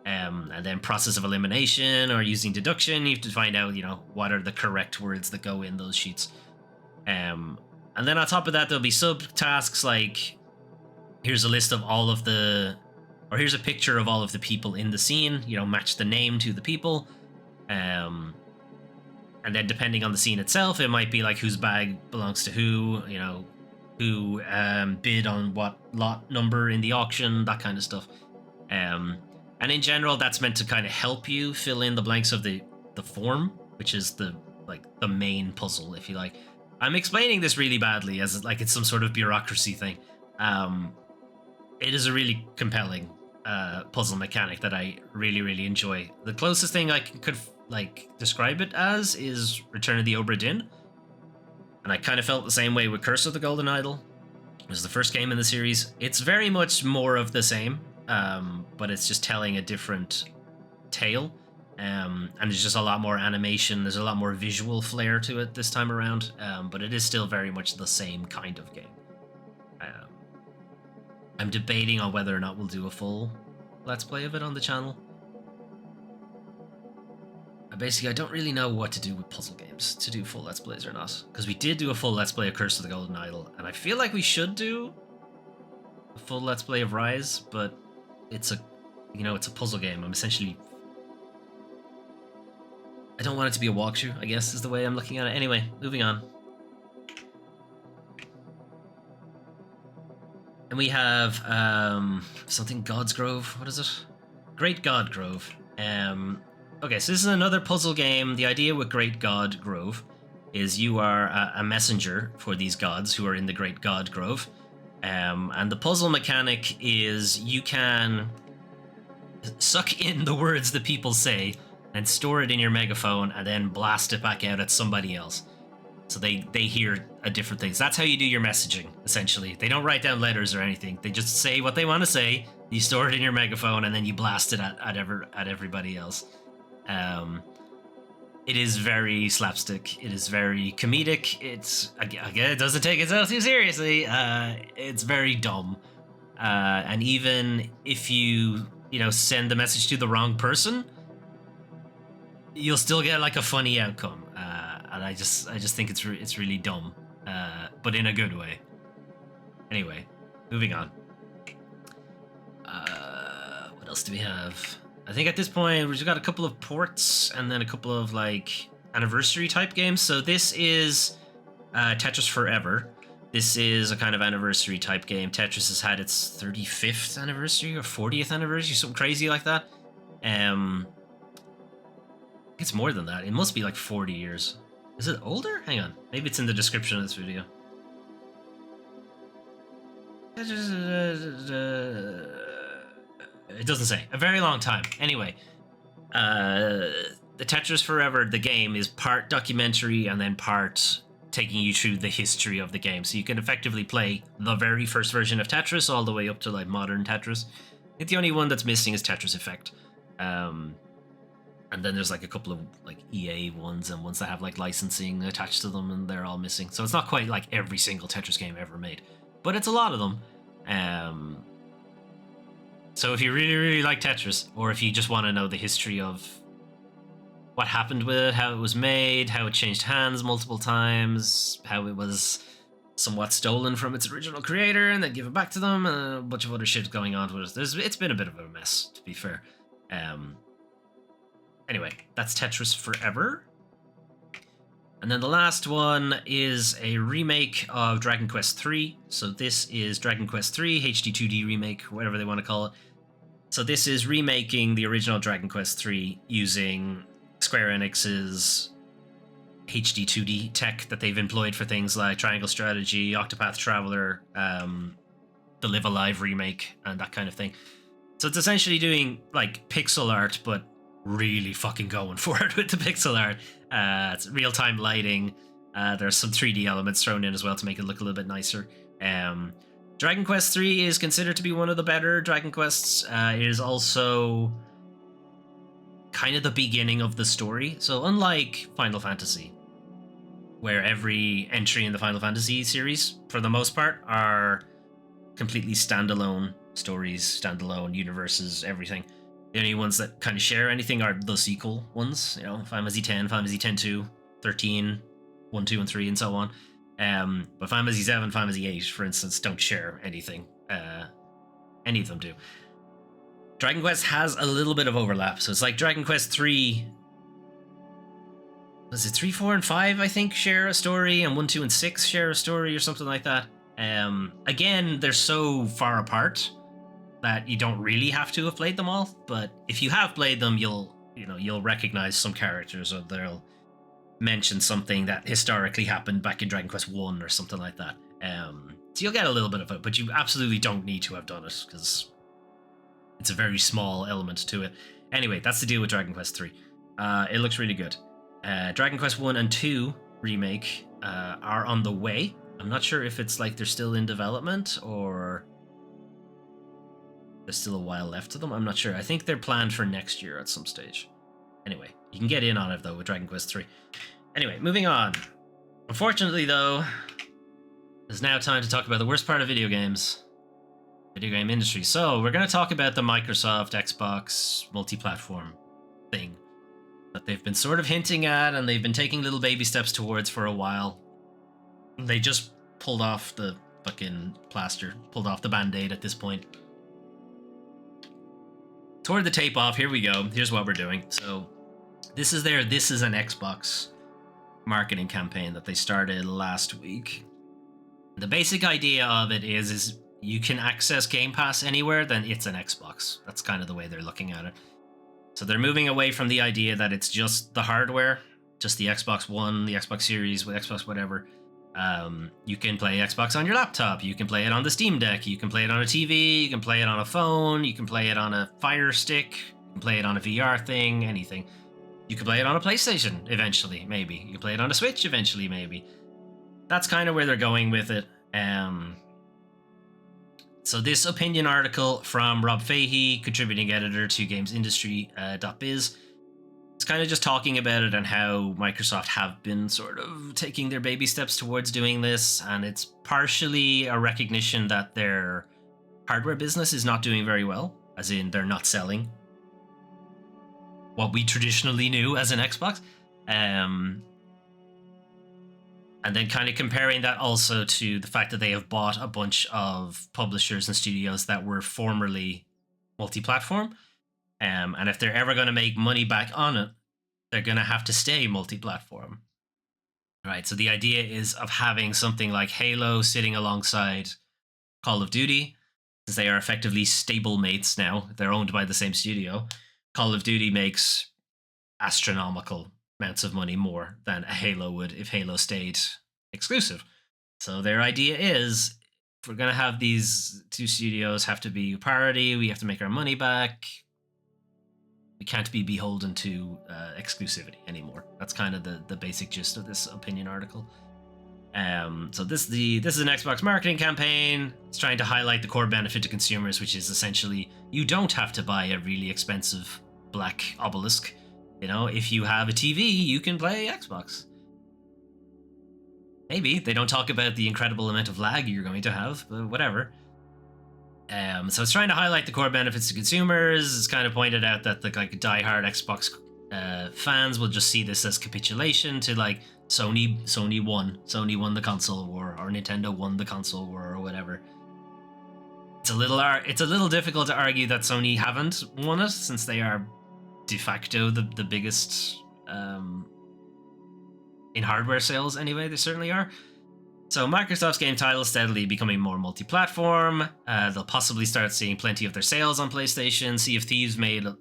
And then process of elimination or using deduction, you have to find out, what are the correct words that go in those sheets. And then on top of that, there'll be subtasks like, here's a list of here's a picture of all of the people in the scene, match the name to the people. And then depending on the scene itself, it might be like whose bag belongs to who, who bid on what lot number in the auction, that kind of stuff. And in general, that's meant to kind of help you fill in the blanks of the form, which is the main puzzle, if you like. I'm explaining this really badly as like it's some sort of bureaucracy thing. It is a really compelling puzzle mechanic that I really, really enjoy. The closest thing I could describe it as is Return of the Obra Dinn. And I kind of felt the same way with Curse of the Golden Idol. It was the first game in the series. It's very much more of the same, but it's just telling a different tale. And there's just a lot more animation. There's a lot more visual flair to it this time around. But it is still very much the same kind of game. I'm debating on whether or not we'll do a full Let's Play of it on the channel. Basically, I don't really know what to do with puzzle games, to do full Let's Plays or not. Because we did do a full Let's Play of Curse of the Golden Idol, and I feel like we should do a full Let's Play of Rise, but it's a puzzle game. I'm essentially... I don't want it to be a walkthrough, I guess, is the way I'm looking at it. Anyway, moving on. And we have something God's Grove. What is it? Great God Grove. Okay, so this is another puzzle game. The idea with Great God Grove is you are a messenger for these gods who are in the Great God Grove. And the puzzle mechanic is you can suck in the words that people say and store it in your megaphone and then blast it back out at somebody else. So they hear a different things. That's how you do your messaging, essentially. They don't write down letters or anything. They just say what they want to say. You store it in your megaphone and then you blast it at everybody else. It is very slapstick. It is very comedic. It's, again, it doesn't take itself too seriously. It's very dumb. And even if you send the message to the wrong person, you'll still get like a funny outcome. And I just think it's really dumb, but in a good way. Anyway, moving on. What else do we have? I think at this point we've got a couple of ports and then a couple of like anniversary type games. So this is Tetris Forever. This is a kind of anniversary type game. Tetris has had its 35th anniversary or 40th anniversary, something crazy like that. It's more than that. It must be like 40 years. Is it older? Hang on. Maybe it's in the description of this video. It doesn't say. A very long time. Anyway, the Tetris Forever, the game, is part documentary and then part taking you through the history of the game. So you can effectively play the very first version of Tetris all the way up to like modern Tetris. I think the only one that's missing is Tetris Effect. And then there's like a couple of like EA ones and ones that have like licensing attached to them, and they're all missing. So it's not quite like every single Tetris game ever made, but it's a lot of them. So if you really, really like Tetris, or if you just want to know the history of what happened with it, how it was made, how it changed hands multiple times, how it was somewhat stolen from its original creator and then given back to them, and a bunch of other shit going on with it. It's been a bit of a mess, to be fair. Anyway, that's Tetris Forever. And then the last one is a remake of Dragon Quest III. So this is Dragon Quest III, HD 2D remake, whatever they want to call it. So this is remaking the original Dragon Quest III using Square Enix's HD 2D tech that they've employed for things like Triangle Strategy, Octopath Traveler, the Live Alive remake, and that kind of thing. So it's essentially doing like pixel art, but really fucking going for it with the pixel art. It's real-time lighting. There's some 3D elements thrown in as well to make it look a little bit nicer. Dragon Quest III is considered to be one of the better Dragon Quests. It is also kind of the beginning of the story. So unlike Final Fantasy, where every entry in the Final Fantasy series, for the most part, are completely standalone stories, standalone universes, everything. The only ones that kind of share anything are the sequel ones, Final Fantasy X, Final Fantasy X-2, 13, 1, 2, and 3, and so on. But Final Fantasy 7, Final Fantasy 8, for instance, don't share anything. Any of them do. Dragon Quest has a little bit of overlap, so it's like Dragon Quest 3. Was it 3, 4, and 5, I think, share a story, and 1, 2, and 6 share a story, or something like that. Again, they're so far apart that you don't really have to have played them all, but if you have played them, you'll recognize some characters, or they'll mention something that historically happened back in Dragon Quest 1 or something like that. So you'll get a little bit of it, but you absolutely don't need to have done it, because it's a very small element to it. Anyway, that's the deal with Dragon Quest 3. It looks really good. Dragon Quest 1 and 2 remake are on the way. I'm not sure if it's like they're still in development or there's still a while left to them. I'm not sure. I think they're planned for next year at some stage. Anyway, you can get in on it though with Dragon Quest 3. Anyway, moving on. Unfortunately though, it's now time to talk about the worst part of video games. Video game industry. So we're going to talk about the Microsoft Xbox multi-platform thing that they've been sort of hinting at and they've been taking little baby steps towards for a while. They just pulled off the fucking plaster, pulled off the band-aid at this point. Tore the tape off. Here we go. Here's what we're doing. So this is an Xbox marketing campaign that they started last week. The basic idea of it is you can access Game Pass anywhere, then it's an Xbox. That's kind of the way they're looking at it. So they're moving away from the idea that it's just the hardware, just the Xbox One, the Xbox Series, with Xbox whatever. You can play Xbox on your laptop. You can play it on the Steam Deck. You can play it on a TV. You can play it on a phone. You can play it on a Fire Stick. You can play it on a VR thing. Anything. You can play it on a PlayStation eventually, maybe. You can play it on a Switch eventually, maybe. That's kind of where they're going with it. So this opinion article from Rob Fahey, contributing editor to GamesIndustry.biz, is kind of just talking about it and how Microsoft have been sort of taking their baby steps towards doing this, and it's partially a recognition that their hardware business is not doing very well, as in they're not selling what we traditionally knew as an Xbox. And then kind of comparing that also to the fact that they have bought a bunch of publishers and studios that were formerly multi-platform. And if they're ever going to make money back on it, they're going to have to stay multi-platform. Right, so the idea is of having something like Halo sitting alongside Call of Duty, because they are effectively stable mates now. They're owned by the same studio. Call of Duty makes astronomical amounts of money more than a Halo would if Halo stayed exclusive. So their idea is, if we're going to have these two studios have to be parity, we have to make our money back. We can't be beholden to exclusivity anymore. That's kind of the basic gist of this opinion article. So this is an Xbox marketing campaign. It's trying to highlight the core benefit to consumers, which is essentially you don't have to buy a really expensive black obelisk. You know, if you have a TV, you can play Xbox. Maybe. They don't talk about the incredible amount of lag you're going to have, but whatever. So it's trying to highlight the core benefits to consumers. It's kind of pointed out that the like diehard Xbox fans will just see this as capitulation to like Sony won the console war, or Nintendo won the console war, or whatever. It's a little difficult to argue that Sony haven't won it, since they are de facto the biggest in hardware sales anyway. They certainly are. So Microsoft's game titles steadily becoming more multi-platform. They'll possibly start seeing plenty of their sales on PlayStation. Sea of Thieves made a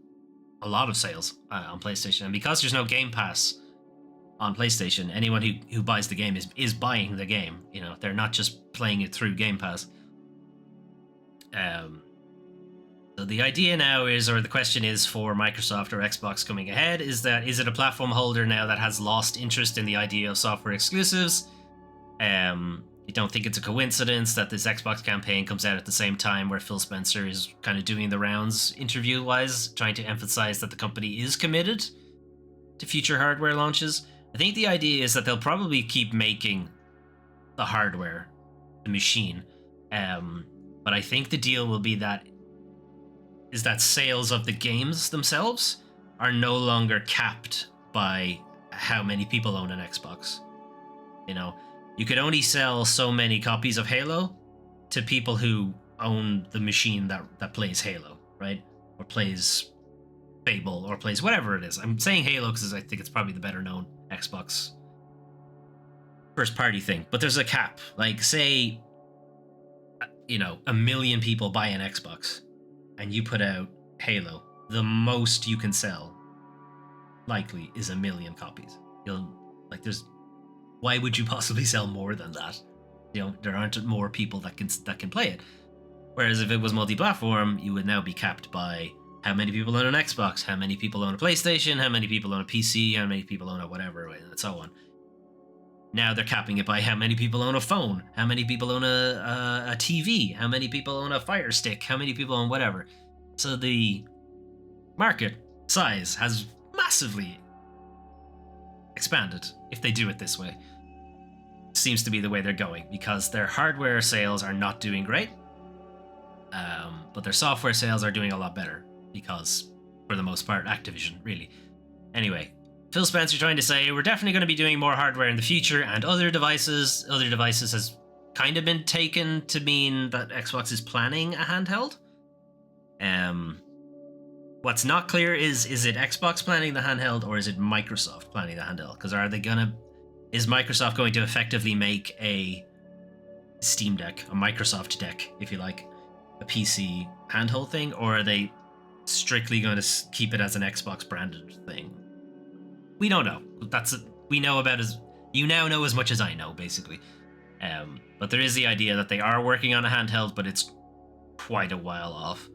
lot of sales on PlayStation, and because there's no Game Pass on PlayStation, anyone who buys the game is buying the game. You know, they're not just playing it through Game Pass. So the idea now is, or the question is for Microsoft or Xbox coming ahead, is it a platform holder now that has lost interest in the idea of software exclusives? You don't think it's a coincidence that this Xbox campaign comes out at the same time where Phil Spencer is kind of doing the rounds interview-wise, trying to emphasize that the company is committed to future hardware launches? I think the idea is that they'll probably keep making the hardware, the machine, but I think the deal will be that sales of the games themselves are no longer capped by how many people own an Xbox. You know, you could only sell so many copies of Halo to people who own the machine that plays Halo, right? Or plays Fable, or plays whatever it is. I'm saying Halo because I think it's probably the better known Xbox first party thing. But there's a cap. Like, say, you know, 1 million people buy an Xbox and you put out Halo. The most you can sell likely is 1 million copies. Why would you possibly sell more than that? You know, there aren't more people that can play it. Whereas if it was multi-platform, you would now be capped by how many people own an Xbox, how many people own a PlayStation, how many people own a PC, how many people own a whatever, and so on. Now they're capping it by how many people own a phone, how many people own a TV, how many people own a Fire Stick, how many people own whatever. So the market size has massively expanded if they do it this way. Seems to be the way they're going, because their hardware sales are not doing great, but their software sales are doing a lot better, because for the most part, Activision, really. Anyway, Phil Spencer trying to say we're definitely going to be doing more hardware in the future, and other devices has kind of been taken to mean that Xbox is planning a handheld. What's not clear is it Xbox planning the handheld, or is it Microsoft planning the handheld? Because is Microsoft going to effectively make a Steam Deck, a Microsoft deck, if you like, a PC handheld thing, or are they strictly going to keep it as an Xbox branded thing? We don't know. You now know as much as I know, basically. But there is the idea that they are working on a handheld, but it's quite a while off.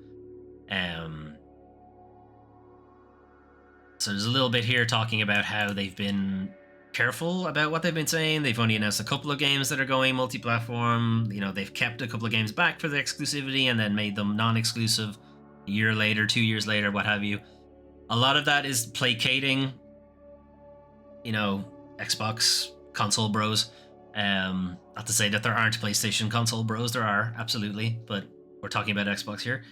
So there's a little bit here talking about how they've been careful about what they've been saying. They've only announced a couple of games that are going multi-platform. They've kept a couple of games back for the exclusivity and then made them non-exclusive a year later, 2 years later, what have you. A lot of that is placating, Xbox console bros. Not to say that there aren't PlayStation console bros, there are, absolutely, but we're talking about Xbox here.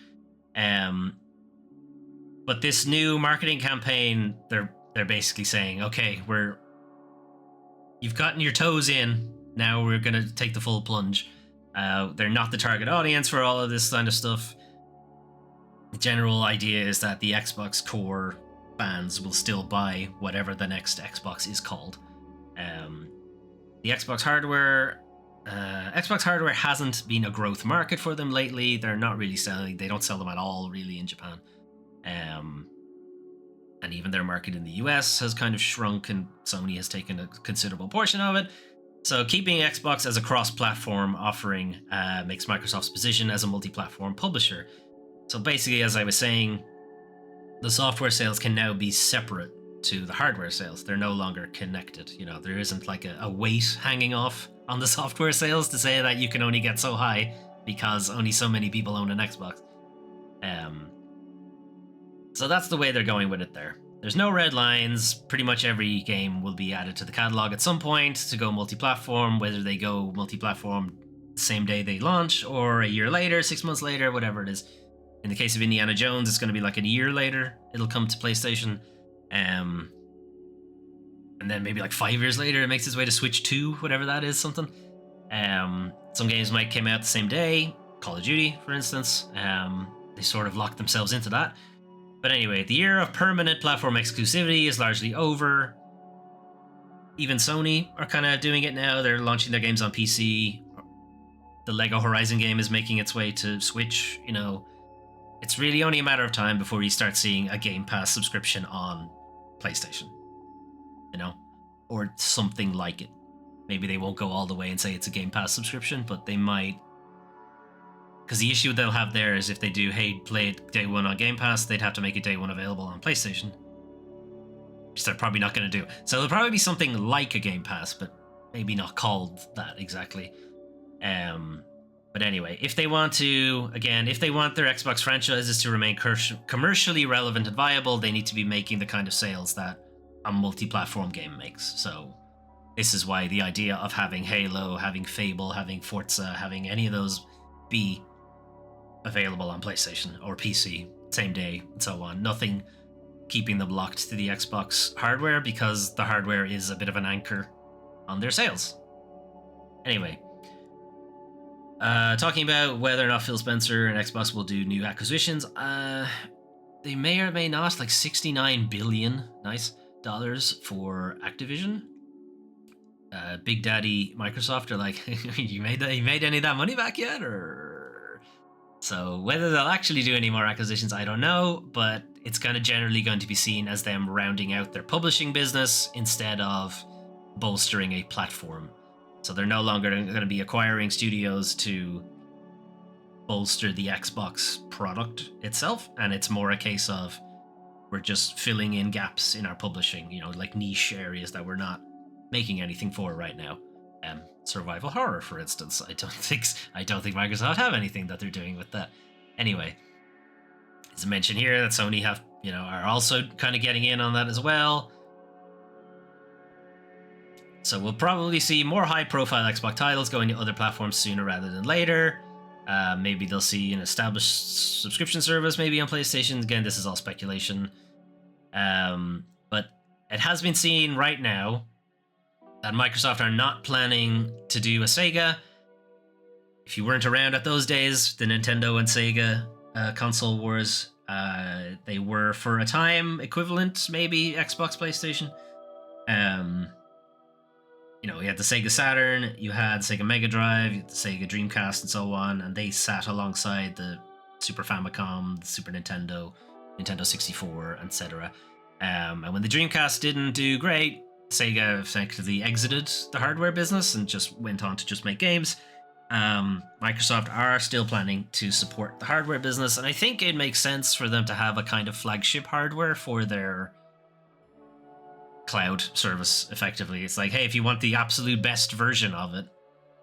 But this new marketing campaign, they're basically saying, okay, you've gotten your toes in, now we're gonna take the full plunge. They're not the target audience for all of this kind of stuff. The general idea is that the Xbox core fans will still buy whatever the next Xbox is called. The Xbox hardware hasn't been a growth market for them lately. They're not really selling. They don't sell them at all, really, in Japan. And even their market in the US has kind of shrunk, and Sony has taken a considerable portion of it. So keeping Xbox as a cross-platform offering makes Microsoft's position as a multi-platform publisher. So basically, as I was saying, the software sales can now be separate to the hardware sales. They're no longer connected. There isn't like a weight hanging off on the software sales to say that you can only get so high because only so many people own an Xbox. So that's the way they're going with it there. There's no red lines. Pretty much every game will be added to the catalog at some point to go multi-platform, whether they go multi-platform the same day they launch or a year later, 6 months later, whatever it is. In the case of Indiana Jones, it's going to be like a year later. It'll come to PlayStation. And then maybe like 5 years later, it makes its way to Switch 2, whatever that is, something. Some games might come out the same day. Call of Duty, for instance. They sort of locked themselves into that. But anyway, the era of permanent platform exclusivity is largely over. Even Sony are kind of doing it now. They're launching their games on PC. The Lego Horizon game is making its way to Switch. It's really only a matter of time before you start seeing a Game Pass subscription on PlayStation. Or something like it. Maybe they won't go all the way and say it's a Game Pass subscription, but they might. Because the issue they'll have there is if they do, hey, play it day one on Game Pass, they'd have to make it day one available on PlayStation. Which they're probably not going to do. So there'll probably be something like a Game Pass, but maybe not called that exactly. But anyway, if they want their Xbox franchises to remain commercially relevant and viable, they need to be making the kind of sales that a multi-platform game makes. So this is why the idea of having Halo, having Fable, having Forza, having any of those be available on PlayStation or PC same day and so on. Nothing keeping them locked to the Xbox hardware because the hardware is a bit of an anchor on their sales. Anyway, talking about whether or not Phil Spencer and Xbox will do new acquisitions, they may or may not, like $69 billion dollars for Activision. Big Daddy Microsoft are like, you made any of that money back yet? Or so whether they'll actually do any more acquisitions, I don't know, but it's kind of generally going to be seen as them rounding out their publishing business instead of bolstering a platform. So they're no longer going to be acquiring studios to bolster the Xbox product itself, and it's more a case of we're just filling in gaps in our publishing, like niche areas that we're not making anything for right now. Survival horror, for instance. I don't think Microsoft have anything that they're doing with that. Anyway, it's mentioned here that Sony are also kind of getting in on that as well. So we'll probably see more high-profile Xbox titles going to other platforms sooner rather than later. Maybe they'll see an established subscription service maybe on PlayStation. Again, this is all speculation. But it has been seen right now that Microsoft are not planning to do a Sega. If you weren't around at those days, the Nintendo and Sega console wars, they were for a time equivalent, maybe Xbox, PlayStation. You had the Sega Saturn, you had Sega Mega Drive, you had the Sega Dreamcast, and so on, and they sat alongside the Super Famicom, the Super Nintendo, Nintendo 64, etc. And when the Dreamcast didn't do great, Sega effectively exited the hardware business and just went on to just make games. Microsoft are still planning to support the hardware business, and I think it makes sense for them to have a kind of flagship hardware for their cloud service. Effectively, it's like, hey, if you want the absolute best version of it,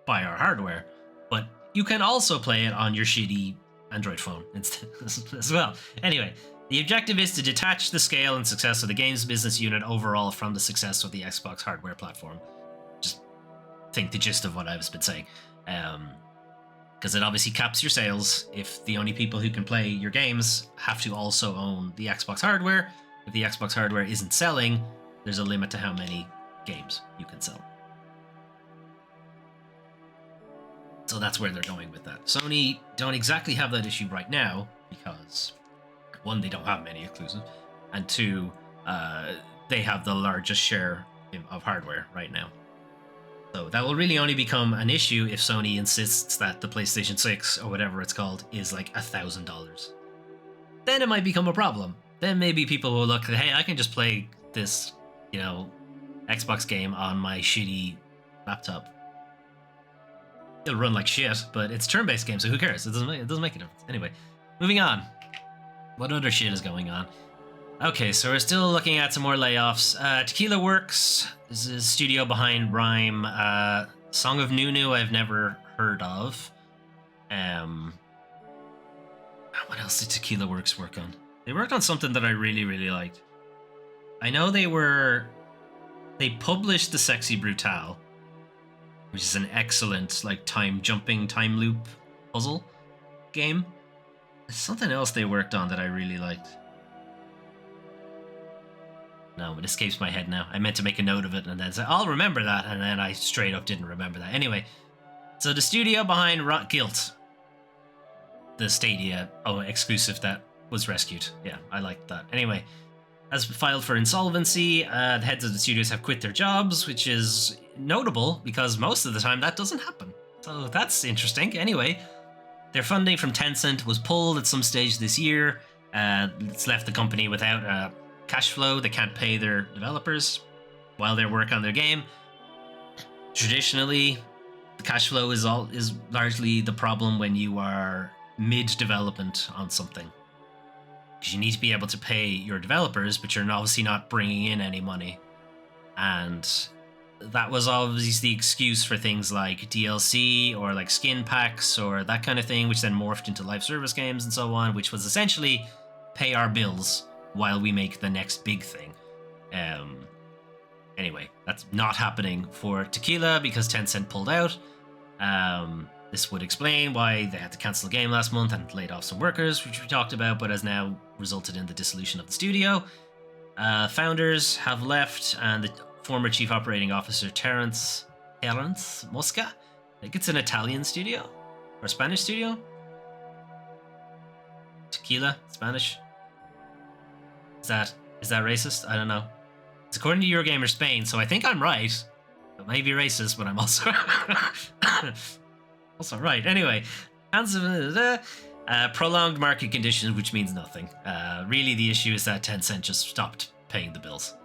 buy our hardware, but you can also play it on your shitty Android phone instead as well. Anyway, the objective is to detach the scale and success of the games business unit overall from the success of the Xbox hardware platform. Just think the gist of what I've been saying. Because it obviously caps your sales if the only people who can play your games have to also own the Xbox hardware. If the Xbox hardware isn't selling, there's a limit to how many games you can sell. So that's where they're going with that. Sony don't exactly have that issue right now because, one, they don't have many exclusives, and two, they have the largest share of hardware right now. So that will really only become an issue if Sony insists that the PlayStation 6 or whatever it's called is like $1,000. Then it might become a problem. Then maybe people will look, hey, I can just play this, Xbox game on my shitty laptop. It'll run like shit, but it's a turn-based game, so who cares? It doesn't make a difference. Anyway, moving on. What other shit is going on? Okay, so we're still looking at some more layoffs. Tequila Works is a studio behind Rime. Song of Nunu I've never heard of. What else did Tequila Works work on? They worked on something that I really, really liked. I know they published The Sexy Brutale, which is an excellent time-jumping time loop puzzle game. There's something else they worked on that I really liked. No, it escapes my head now. I meant to make a note of it and then say, I'll remember that, and then I straight up didn't remember that. Anyway, so the studio behind Guilt, the Stadia exclusive that was rescued. Yeah, I liked that. Anyway, has filed for insolvency. The heads of the studios have quit their jobs, which is notable because most of the time that doesn't happen. So that's interesting. Anyway, their funding from Tencent was pulled at some stage this year. It's left the company without cash flow. They can't pay their developers while they work on their game. Traditionally, the cash flow is largely the problem when you are mid-development on something. Because you need to be able to pay your developers, but you're obviously not bringing in any money. And that was obviously the excuse for things like DLC or like skin packs or that kind of thing, which then morphed into live service games and so on, which was essentially pay our bills while we make the next big thing. Anyway, that's not happening for Tequila because Tencent pulled out. This would explain why they had to cancel the game last month and laid off some workers, which we talked about, but has now resulted in the dissolution of the studio. Founders have left, and the former chief operating officer Terence Mosca, I think it's an Italian studio or Spanish studio. Tequila, Spanish. Is that racist? I don't know. It's according to Eurogamer Spain, so I think I'm right. It may be racist, but I'm also also right. Anyway, prolonged market conditions, which means nothing. Really, the issue is that Tencent just stopped paying the bills.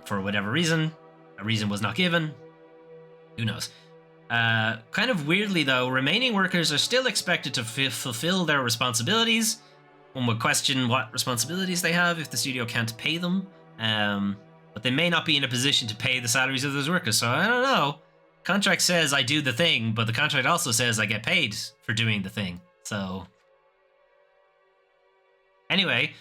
For whatever reason. A reason was not given. Who knows? Kind of weirdly, though, remaining workers are still expected to fulfill their responsibilities. One would question what responsibilities they have if the studio can't pay them. But they may not be in a position to pay the salaries of those workers, so I don't know. Contract says I do the thing, but the contract also says I get paid for doing the thing. So anyway,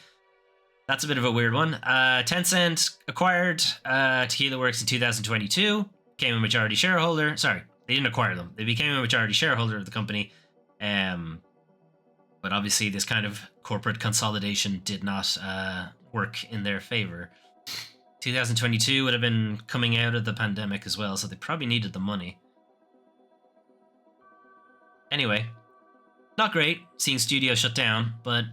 that's a bit of a weird one. Tencent acquired Tequila Works in 2022, became a majority shareholder. Sorry, they didn't acquire them. They became a majority shareholder of the company. But obviously this kind of corporate consolidation did not work in their favor. 2022 would have been coming out of the pandemic as well, so they probably needed the money. Anyway, not great seeing studios shut down, but,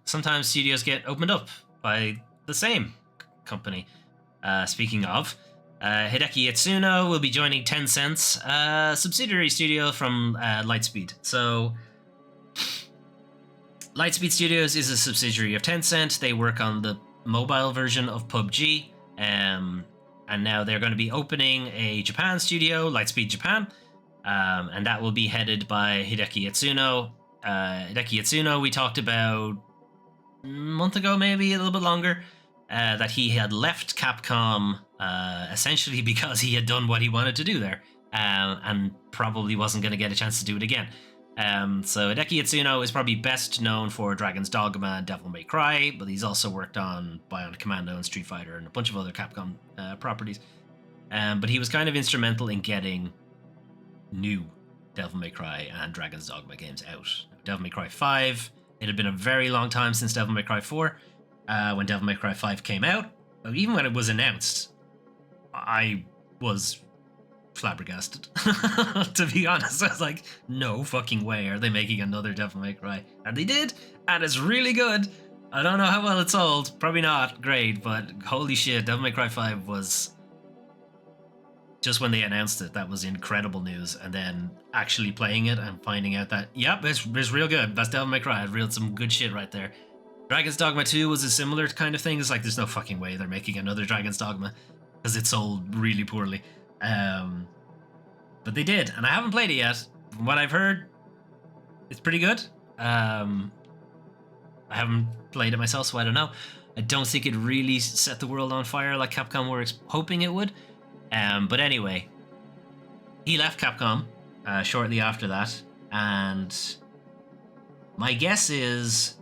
sometimes studios get opened up by the same company. Speaking of, Hideki Itsuno will be joining Tencent's subsidiary studio from Lightspeed. So, Lightspeed Studios is a subsidiary of Tencent. They work on the mobile version of PUBG. and now they're going to be opening a Japan studio, Lightspeed Japan, and that will be headed by Hideki Itsuno. Hideki Itsuno, we talked about a month ago, maybe a little bit longer, that he had left Capcom essentially because he had done what he wanted to do there, and probably wasn't going to get a chance to do it again. So Hideki Itsuno is probably best known for Dragon's Dogma and Devil May Cry, but he's also worked on Bionic Commando and Street Fighter and a bunch of other Capcom properties. But he was kind of instrumental in getting new Devil May Cry and Dragon's Dogma games out. Devil May Cry 5, it had been a very long time since Devil May Cry 4. When Devil May Cry 5 came out, even when it was announced, I was flabbergasted. To be honest, I was like, no fucking way are they making another Devil May Cry. And they did, and it's really good. I don't know how well it sold, probably not great, but holy shit, Devil May Cry 5 was, just when they announced it, that was incredible news. And then actually playing it and finding out that, yep, it's real good. That's Devil May Cry. It reeled some good shit right there. Dragon's Dogma 2 was a similar kind of thing. It's like, there's no fucking way they're making another Dragon's Dogma because it sold really poorly. But they did, and I haven't played it yet. From what I've heard, it's pretty good. I haven't played it myself, so I don't know. I don't think it really set the world on fire like Capcom were hoping it would. But anyway, he left Capcom shortly after that, and my guess is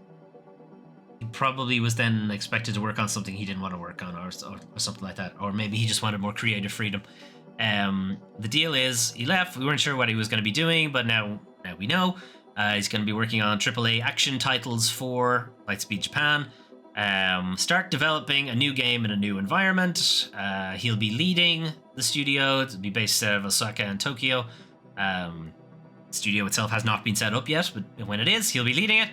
he probably was then expected to work on something he didn't want to work on, or something like that, or maybe he just wanted more creative freedom. The deal is, he left. We weren't sure what he was going to be doing, but now we know. He's going to be working on AAA action titles for Lightspeed Japan. Start developing a new game in a new environment. He'll be leading the studio. It'll be based out of Osaka and Tokyo. The studio itself has not been set up yet, but when it is, he'll be leading it.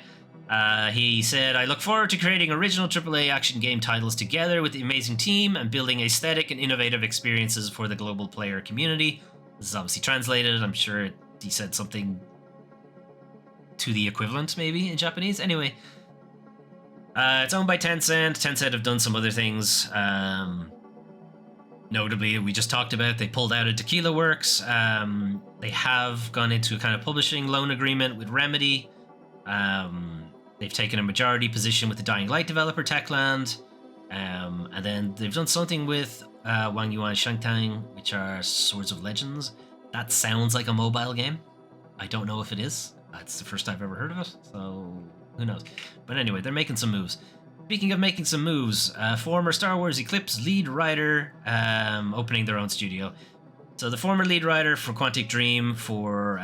He said, I look forward to creating original AAA action game titles together with the amazing team and building aesthetic and innovative experiences for the global player community. This is obviously translated. I'm sure he said something to the equivalent, maybe, in Japanese. Anyway, it's owned by Tencent. Tencent have done some other things. Notably, we just talked about, they pulled out of Tequila Works. They have gone into a kind of publishing loan agreement with Remedy. They've taken a majority position with the Dying Light developer Techland, and then they've done something with Wang Yuan Shangtang, which are Swords of Legends. That sounds like a mobile game. I don't know if it is. It's the first I've ever heard of it, so who knows. But anyway, they're making some moves. Speaking of making some moves, former Star Wars Eclipse lead writer opening their own studio. So the former lead writer for Quantic Dream, for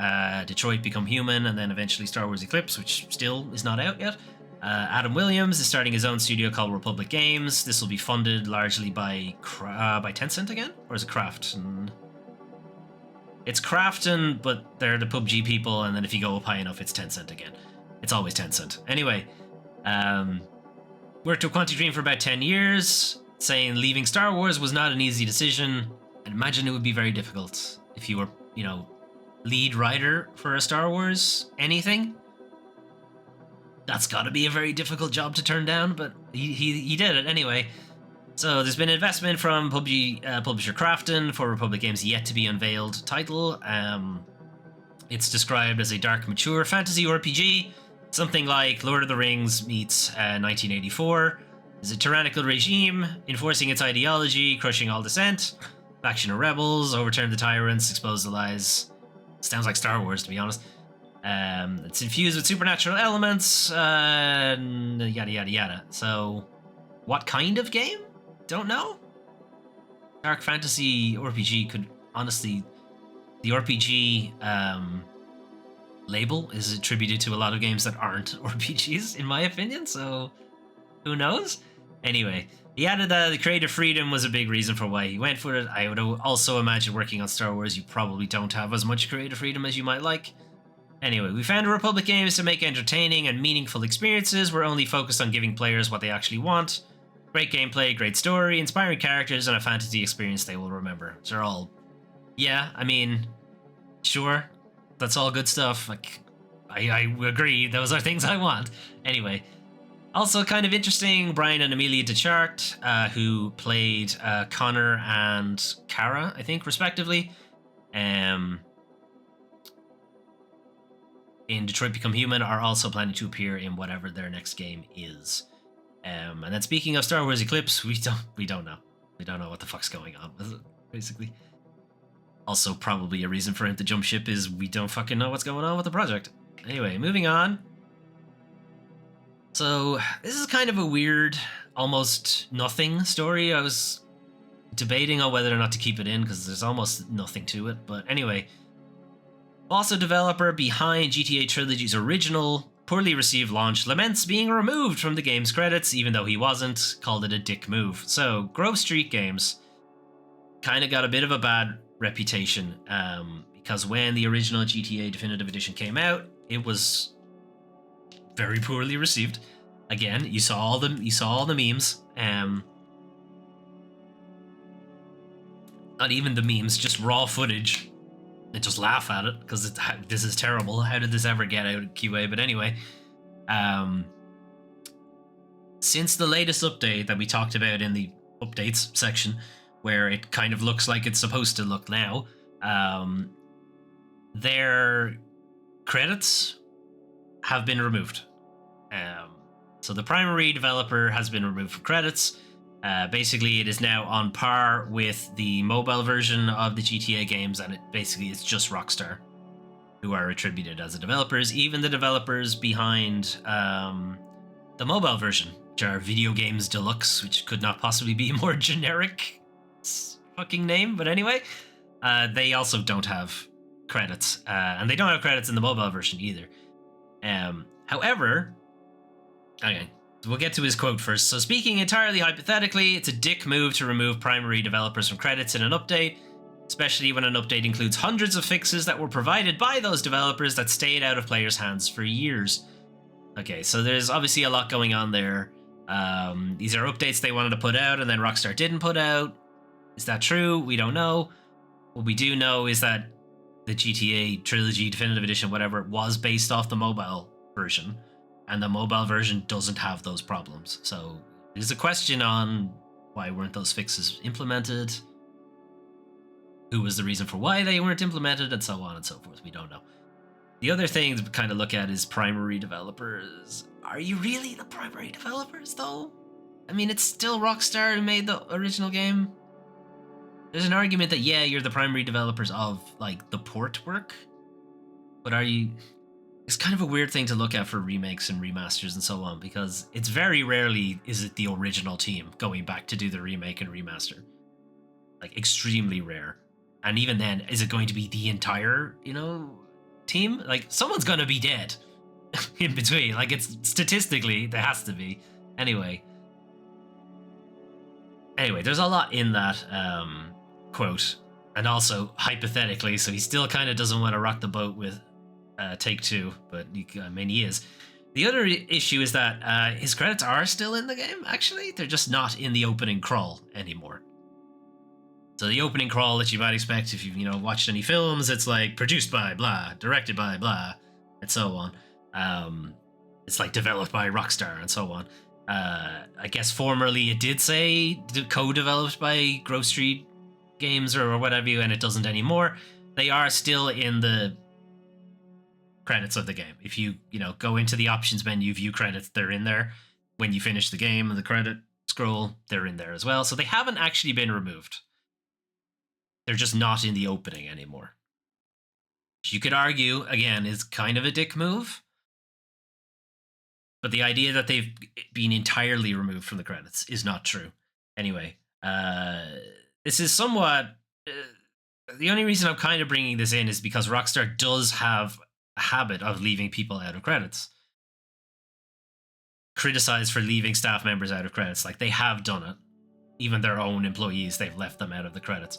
Detroit Become Human, and then eventually Star Wars Eclipse, which still is not out yet. Adam Williams is starting his own studio called Republic Games. This will be funded largely by Tencent again? Or is it Krafton? It's Krafton, but they're the PUBG people, and then if you go up high enough, it's Tencent again. It's always Tencent. Anyway, worked with Quantic Dream for about 10 years, saying leaving Star Wars was not an easy decision. I'd imagine it would be very difficult if you were, lead writer for a Star Wars anything. That's got to be a very difficult job to turn down, but he did it anyway. So there's been investment from PUBG publisher Krafton for Republic Games' yet to be unveiled title. It's described as a dark, mature fantasy RPG, something like Lord of the Rings meets 1984. There's a tyrannical regime enforcing its ideology, crushing all dissent. Faction of rebels, overturn the tyrants, expose the lies. Sounds like Star Wars, to be honest. It's infused with supernatural elements, yada yada yada. So, what kind of game? Don't know. Dark fantasy RPG could, honestly, the RPG label is attributed to a lot of games that aren't RPGs, in my opinion, so who knows? Anyway, he added that the creative freedom was a big reason for why he went for it. I would also imagine working on Star Wars, you probably don't have as much creative freedom as you might like. Anyway, we founded Republic Games to make entertaining and meaningful experiences. We're only focused on giving players what they actually want. Great gameplay, great story, inspiring characters, and a fantasy experience they will remember. So they're all, yeah, I mean, sure, that's all good stuff. Like, I agree, those are things I want. Anyway, Also, kind of interesting, Brian and Amelia DeChart, who played Connor and Kara, I think, respectively, in Detroit Become Human, are also planning to appear in whatever their next game is. And then, speaking of Star Wars Eclipse, we don't know. We don't know what the fuck's going on with it, basically. Also, probably a reason for him to jump ship is we don't fucking know what's going on with the project. Anyway, moving on. So, this is kind of a weird, almost nothing story. I was debating on whether or not to keep it in because there's almost nothing to it. But anyway, also developer behind GTA Trilogy's original, poorly received launch laments being removed from the game's credits, even though he wasn't, called it a dick move. So, Grove Street Games kind of got a bit of a bad reputation because when the original GTA Definitive Edition came out, it was very poorly received. Again, you saw all the memes. Not even the memes, just raw footage, and just laugh at it because this is terrible. How did this ever get out of QA? But anyway, since the latest update that we talked about in the updates section, where it kind of looks like it's supposed to look now, their credits have been removed. So the primary developer has been removed from credits. Basically, it is now on par with the mobile version of the GTA games, and it's just Rockstar who are attributed as the developers. Even the developers behind the mobile version, which are Video Games Deluxe, which could not possibly be a more generic fucking name, but anyway, they also don't have credits, and they don't have credits in the mobile version either. However, okay, we'll get to his quote first. So, speaking entirely hypothetically, it's a dick move to remove primary developers from credits in an update, especially when an update includes hundreds of fixes that were provided by those developers that stayed out of players' hands for years. Okay, so there's obviously a lot going on there. These are updates they wanted to put out and then Rockstar didn't put out. Is that true? We don't know. What we do know is that the GTA Trilogy Definitive Edition, whatever, was based off the mobile version, and the mobile version doesn't have those problems. So there's a question on why weren't those fixes implemented, who was the reason for why they weren't implemented, and so on and so forth. We don't know. The other thing to kind of look at is primary developers. Are you really the primary developers, though? I mean, it's still Rockstar who made the original game. There's an argument that, yeah, you're the primary developers of, like, the port work, but are you... It's kind of a weird thing to look at for remakes and remasters and so on, because it's very rarely is it the original team going back to do the remake and remaster. Like, extremely rare. And even then, is it going to be the entire, team? Like, someone's gonna be dead in between. Like, it's statistically, there has to be. Anyway, there's a lot in that quote. And also, hypothetically, so he still kind of doesn't want to rock the boat with Take-Two, but he is. The other issue is that his credits are still in the game, actually. They're just not in the opening crawl anymore. So the opening crawl that you might expect if you've watched any films, it's like produced by blah, directed by blah, and so on. It's like developed by Rockstar and so on. I guess formerly it did say co-developed by Grove Street Games or whatever, and it doesn't anymore. They are still in the credits of the game. If you go into the options menu, view credits, they're in there. When you finish the game and the credit scroll, they're in there as well. So they haven't actually been removed. They're just not in the opening anymore. You could argue, again, is kind of a dick move. But the idea that they've been entirely removed from the credits is not true. Anyway, this is somewhat... the only reason I'm kind of bringing this in is because Rockstar does have a habit of leaving people out of credits. Criticized for leaving staff members out of credits. Like, they have done it. Even their own employees, they've left them out of the credits.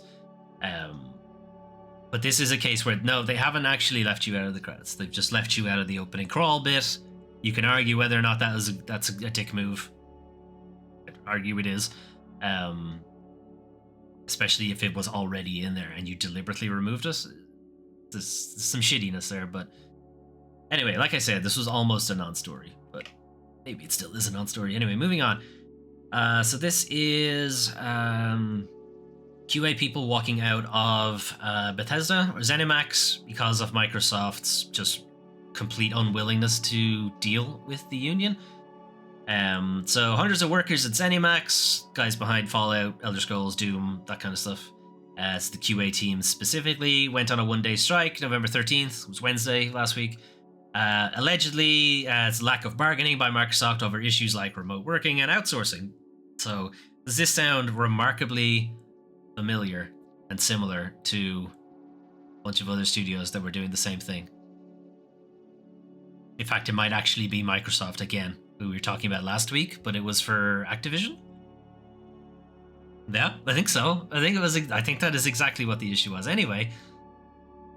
But this is a case where, no, they haven't actually left you out of the credits. They've just left you out of the opening crawl bit. You can argue whether or not that's a dick move. I'd argue it is. Especially if it was already in there and you deliberately removed it. There's some shittiness there, but... Anyway, like I said, this was almost a non-story, but Maybe it still is a non-story. Anyway, moving on. So this is QA people walking out of Bethesda or ZeniMax because of Microsoft's just complete unwillingness to deal with the union. So hundreds of workers at ZeniMax, guys behind Fallout, Elder Scrolls, Doom, that kind of stuff. So the QA team specifically went on a one-day strike, November 13th. It was Wednesday last week. Allegedly, it's lack of bargaining by Microsoft over issues like remote working and outsourcing. So does this sound remarkably familiar and similar to a bunch of other studios that were doing the same thing? In fact, it might actually be Microsoft again, who we were talking about last week, but it was for Activision. Yeah, I think so. I think that is exactly what the issue was. Anyway,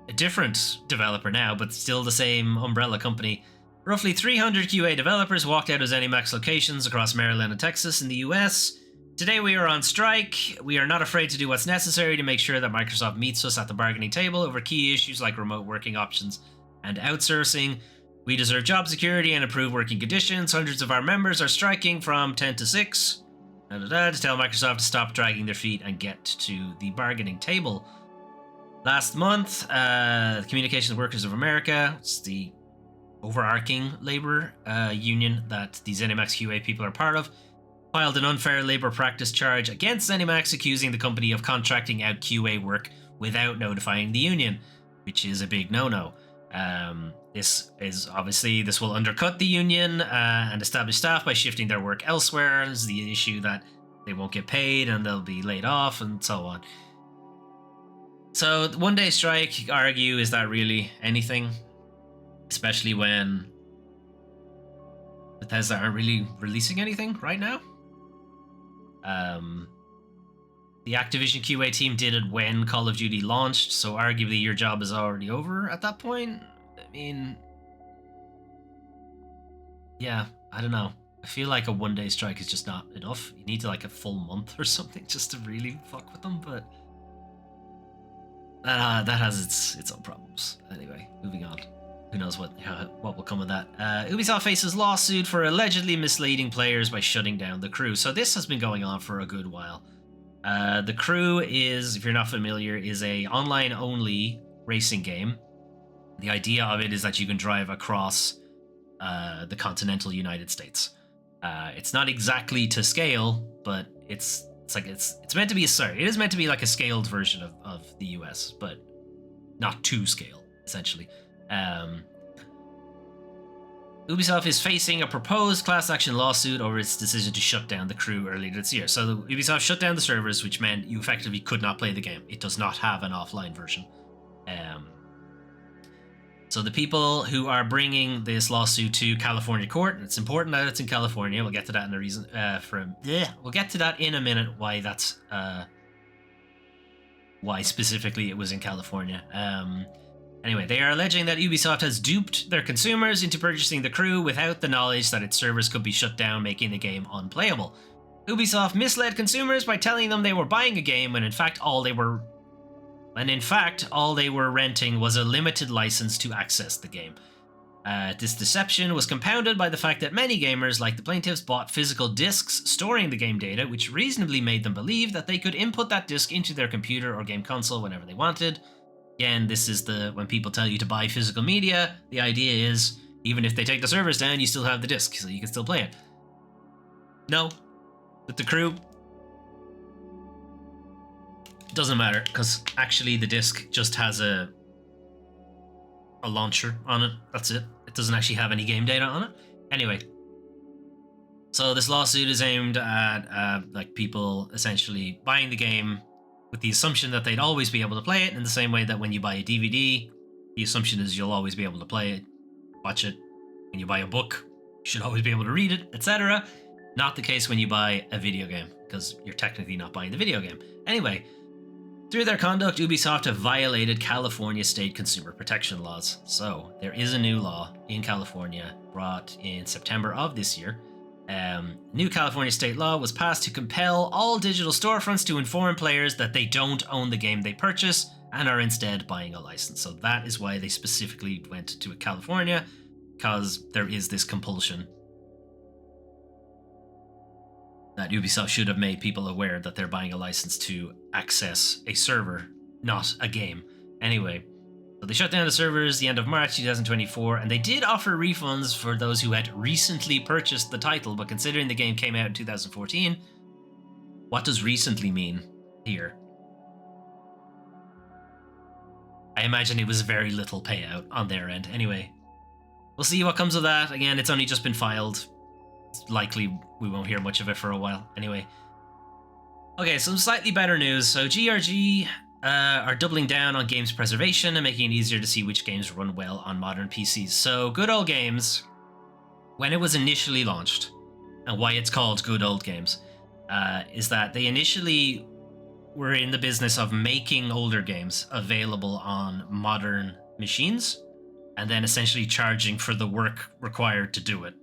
a different developer now, but still the same umbrella company. Roughly 300 QA developers walked out of ZeniMax locations across Maryland and Texas in the US. Today we are on strike. We are not afraid to do what's necessary to make sure that Microsoft meets us at the bargaining table over key issues like remote working options and outsourcing. We deserve job security and improved working conditions. Hundreds of our members are striking from 10 to 6 to tell Microsoft to stop dragging their feet and get to the bargaining table. Last month, the Communications Workers of America, it's the overarching labor union that the ZeniMax QA people are part of, filed an unfair labor practice charge against ZeniMax, accusing the company of contracting out QA work without notifying the union, which is a big no-no. This will undercut the union and establish staff by shifting their work elsewhere. There's the issue that they won't get paid and they'll be laid off and so on. So the one-day strike, argue, is that really anything? Especially when Bethesda aren't really releasing anything right now. The Activision QA team did it when Call of Duty launched, so arguably your job is already over at that point. I mean, yeah, I don't know. I feel like a one-day strike is just not enough. You need to like a full month or something just to really fuck with them, but that has its own problems. Anyway, moving on. Who knows what will come of that. Ubisoft faces lawsuit for allegedly misleading players by shutting down The Crew. So this has been going on for a good while. The Crew is, if you're not familiar, is a online-only racing game. The idea of it is that you can drive across the continental United States. It's not exactly to scale, but it's meant to be it is meant to be like a scaled version of the US, but not to scale, essentially. Ubisoft is facing a proposed class action lawsuit over its decision to shut down The Crew earlier this year. So Ubisoft shut down the servers, which meant you effectively could not play the game. It does not have an offline version. So the people who are bringing this lawsuit to California court, and it's important that it's in California. We'll get to that in a reason. We'll get to that in a minute. Why that's why specifically it was in California. Anyway, they are alleging that Ubisoft has duped their consumers into purchasing The Crew without the knowledge that its servers could be shut down, making the game unplayable. Ubisoft misled consumers by telling them they were buying a game when in fact all they were renting was a limited license to access the game. This deception was compounded by the fact that many gamers, like the plaintiffs, bought physical discs storing the game data, which reasonably made them believe that they could input that disc into their computer or game console whenever they wanted. Again, this is when people tell you to buy physical media, the idea is, even if they take the servers down, you still have the disc, so you can still play it. No. With The Crew, it doesn't matter, because actually the disc just has a launcher on it. That's it. It doesn't actually have any game data on it. Anyway, so this lawsuit is aimed at people essentially buying the game with the assumption that they'd always be able to play it, in the same way that when you buy a DVD, the assumption is you'll always be able to play it, watch it. When you buy a book, you should always be able to read it, etc. Not the case when you buy a video game, because you're technically not buying the video game. Anyway, through their conduct, Ubisoft have violated California state consumer protection laws. So there is a new law in California brought in September of this year. New California state law was passed to compel all digital storefronts to inform players that they don't own the game they purchase and are instead buying a license. So that is why they specifically went to California, because there is this compulsion that Ubisoft should have made people aware that they're buying a license to access a server, not a game. Anyway, so they shut down the servers the end of March 2024, and they did offer refunds for those who had recently purchased the title, but considering the game came out in 2014, what does recently mean here? I imagine it was very little payout on their end. Anyway, we'll see what comes of that. Again, it's only just been filed. It's likely we won't hear much of it for a while. Anyway. Okay, some slightly better news. So GRG are doubling down on games preservation and making it easier to see which games run well on modern PCs. So Good Old Games, when it was initially launched, and why it's called Good Old Games, is that they initially were in the business of making older games available on modern machines, and then essentially charging for the work required to do it.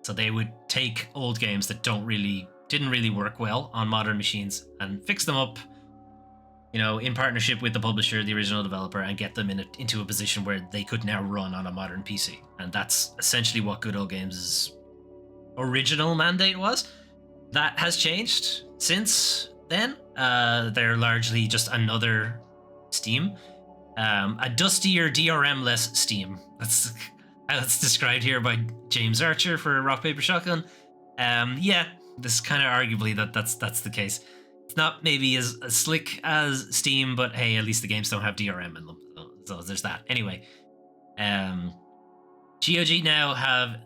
So they would take old games that didn't really work well on modern machines and fix them up, in partnership with the publisher, the original developer, and get them into a position where they could now run on a modern PC. And that's essentially what Good Old Games' original mandate was. That has changed since then. They're largely just another Steam. A dustier, DRM-less Steam. That's how it's described here by James Archer for Rock Paper Shotgun. Yeah, this kind of arguably that's the case. It's not maybe as slick as Steam, but hey, at least the games don't have DRM in them. So there's that. Anyway, GOG now have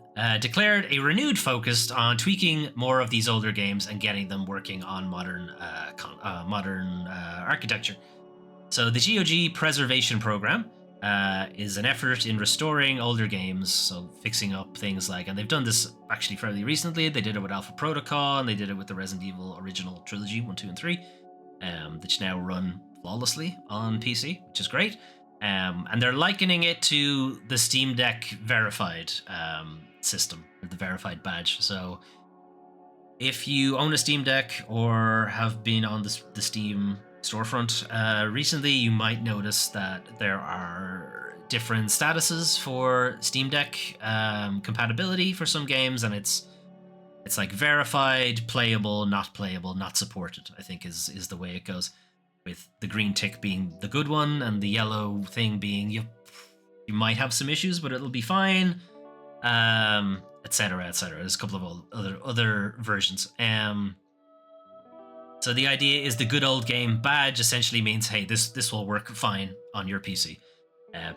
declared a renewed focus on tweaking more of these older games and getting them working on modern architecture. So the GOG Preservation Program is an effort in restoring older games, so fixing up things like, and they've done this actually fairly recently. They did it with Alpha Protocol, and they did it with the Resident Evil original trilogy 1, 2, and 3, which now run flawlessly on PC, which is great. And they're likening it to the Steam Deck verified system, or the verified badge. So if you own a Steam Deck or have been on the Steam storefront recently, you might notice that there are different statuses for Steam Deck compatibility for some games, and it's like verified, playable, not supported, I think is the way it goes, with the green tick being the good one and the yellow thing being you might have some issues but it'll be fine, etc. There's a couple of other versions. So the idea is the Good Old Game badge essentially means, hey, this will work fine on your PC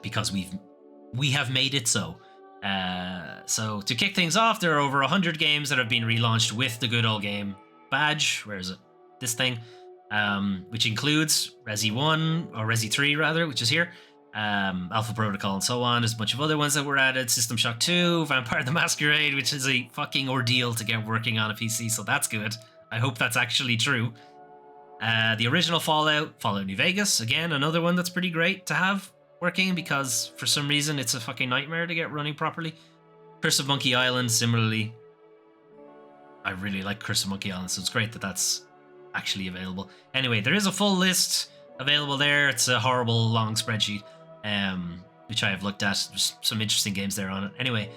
because we have made it so. So to kick things off, there are over 100 games that have been relaunched with the Good Old Game badge. Where is it? This thing, which includes Resi 1 or Resi 3 rather, which is here, Alpha Protocol, and so on. There's a bunch of other ones that were added: System Shock 2, Vampire the Masquerade, which is a fucking ordeal to get working on a PC, so that's good. I hope that's actually true. The original Fallout New Vegas, again, another one that's pretty great to have working, because for some reason it's a fucking nightmare to get running properly. Curse of Monkey Island, similarly. I really like Curse of Monkey Island, so it's great that that's actually available. Anyway, there is a full list available there. It's a horrible long spreadsheet, which I have looked at. There's some interesting games there on it. Anyway,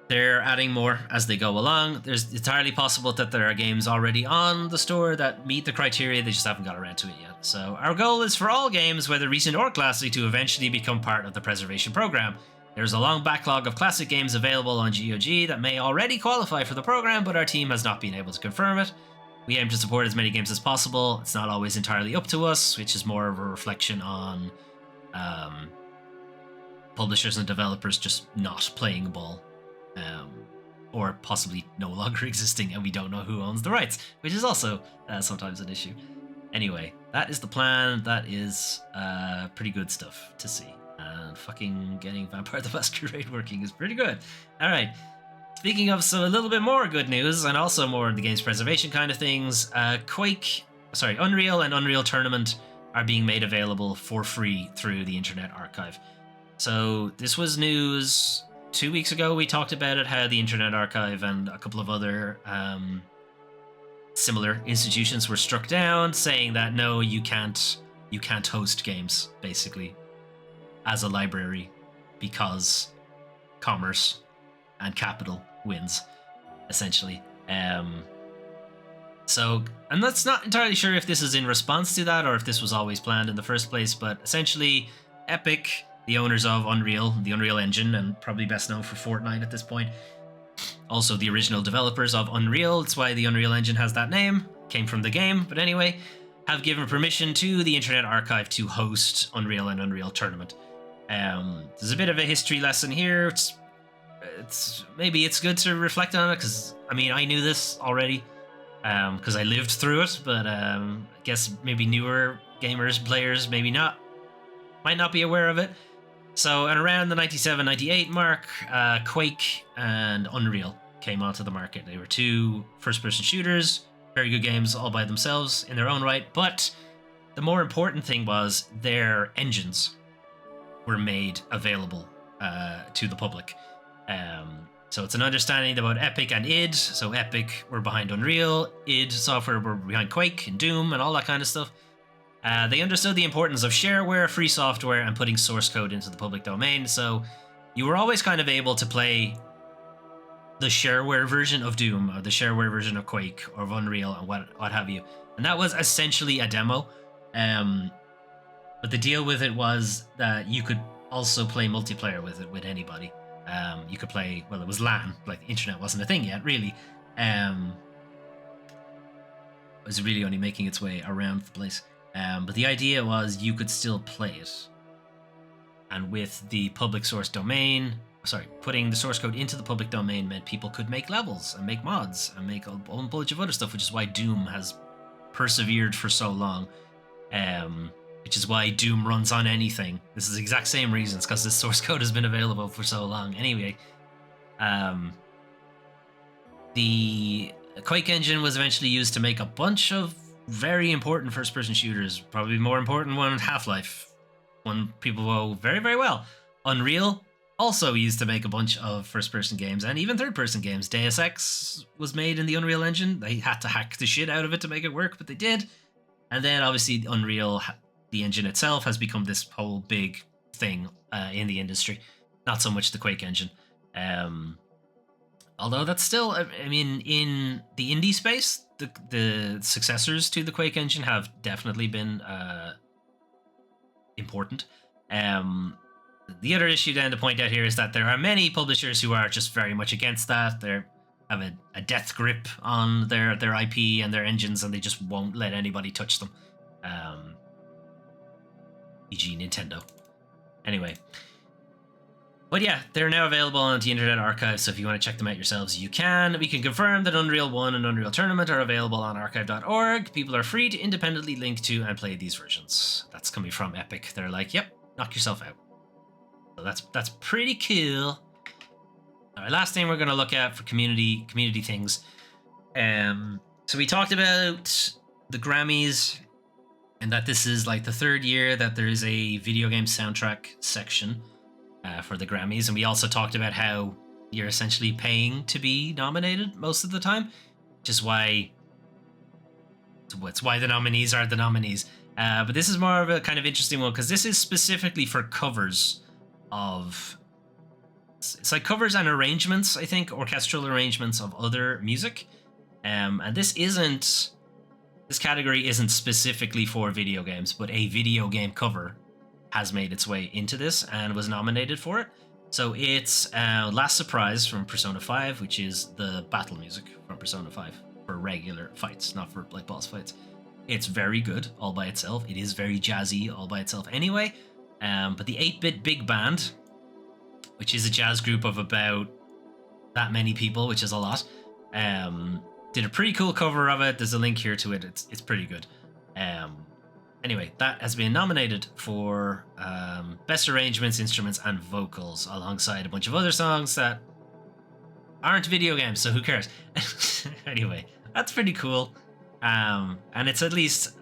they're adding more as they go along. It's entirely possible that there are games already on the store that meet the criteria, they just haven't got around to it yet. So our goal is for all games, whether recent or classic, to eventually become part of the preservation program. There's a long backlog of classic games available on GOG that may already qualify for the program, but our team has not been able to confirm it. We aim to support as many games as possible. It's not always entirely up to us, which is more of a reflection on publishers and developers just not playing ball. Or possibly no longer existing, and we don't know who owns the rights, which is also sometimes an issue. Anyway, that is the plan. That is pretty good stuff to see. And fucking getting Vampire the Masquerade working is pretty good. Alright, speaking of a little bit more good news, and also more of the game's preservation kind of things, Unreal and Unreal Tournament are being made available for free through the Internet Archive. So this was news 2 weeks ago. We talked about it, how the Internet Archive and a couple of other similar institutions were struck down, saying that no, you can't host games basically as a library because commerce and capital wins. essentially. So I'm not entirely sure if this is in response to that or if this was always planned in the first place, but essentially Epic, the owners of Unreal, the Unreal Engine, and probably best known for Fortnite at this point, also the original developers of Unreal, that's why the Unreal Engine has that name, came from the game, but anyway, have given permission to the Internet Archive to host Unreal and Unreal Tournament. There's a bit of a history lesson here. Maybe it's good to reflect on it, because I mean, I knew this already because I lived through it, but I guess maybe newer gamers, players, maybe not, might not be aware of it. So, and around the 97-98 mark, Quake and Unreal came onto the market. They were two first-person shooters, very good games all by themselves in their own right, but the more important thing was their engines were made available to the public. So it's an understanding about Epic and id. So Epic were behind Unreal, id Software were behind Quake and Doom and all that kind of stuff. They understood the importance of shareware, free software, and putting source code into the public domain. So you were always kind of able to play the shareware version of Doom or the shareware version of Quake or of Unreal and what have you. And that was essentially a demo. But the deal with it was that you could also play multiplayer with it with anybody. You could play, well, it was LAN, like the internet wasn't a thing yet, really. It was really only making its way around the place. But the idea was you could still play it. And with the public source domain, putting the source code into the public domain meant people could make levels and make mods and make a whole bunch of other stuff, which is why Doom has persevered for so long. Which is why Doom runs on anything. This is the exact same reasons, because this source code has been available for so long. Anyway, the Quake engine was eventually used to make a bunch of very important first-person shooters. Probably more important one, Half-Life, one people know very, very well. Unreal also used to make a bunch of first-person games and even third-person games. Deus Ex was made in the Unreal Engine. They had to hack the shit out of it to make it work, but they did. And then obviously Unreal, the engine itself, has become this whole big thing in the industry. Not so much the Quake engine. Although that's still, I mean, in the indie space, the successors to the Quake engine have definitely been important. The other issue then to point out here is that there are many publishers who are just very much against that. They have a death grip on their IP and their engines, and they just won't let anybody touch them. E.g. Nintendo. Anyway. But yeah, they're now available on the Internet Archive, so if you want to check them out yourselves, you can. We can confirm that Unreal 1 and Unreal Tournament are available on archive.org. People are free to independently link to and play these versions. That's coming from Epic. They're like, yep, knock yourself out. So that's pretty cool. Alright, last thing we're going to look at for community things. So we talked about the Grammys, and that this is like the third year that there is a video game soundtrack section for the Grammys, and we also talked about how you're essentially paying to be nominated most of the time, which is why it's why the nominees are the nominees. But this is more of a kind of interesting one, because this is specifically for covers of, it's like covers and arrangements, I think, orchestral arrangements of other music. And this category isn't specifically for video games, but a video game cover has made its way into this and was nominated for it. So it's Last Surprise from Persona 5, which is the battle music from Persona 5 for regular fights, not for like boss fights. It's very good all by itself. It is very jazzy all by itself anyway. But the 8-Bit Big Band, which is a jazz group of about that many people, which is a lot, did a pretty cool cover of it. There's a link here to it. It's pretty good. Anyway, that has been nominated for Best Arrangements, Instruments, and Vocals, alongside a bunch of other songs that aren't video games, so who cares? Anyway, that's pretty cool. And it's at least,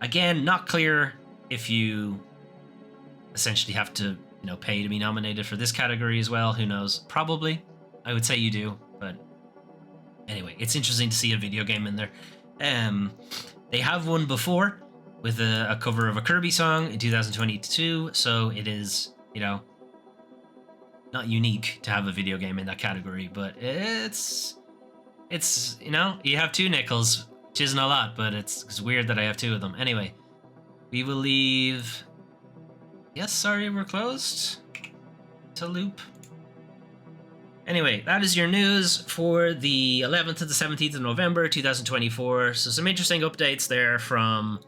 again, not clear if you essentially have to, pay to be nominated for this category as well. Who knows? Probably. I would say you do, but anyway, it's interesting to see a video game in there. They have won before with a cover of a Kirby song in 2022, so it is, not unique to have a video game in that category, but it's you know, you have 2 nickels, which isn't a lot, but it's weird that I have 2 of them. Anyway, we will leave. Yes, sorry, we're closed to loop. Anyway, that is your news for the 11th to the 17th of November 2024. So some interesting updates there from.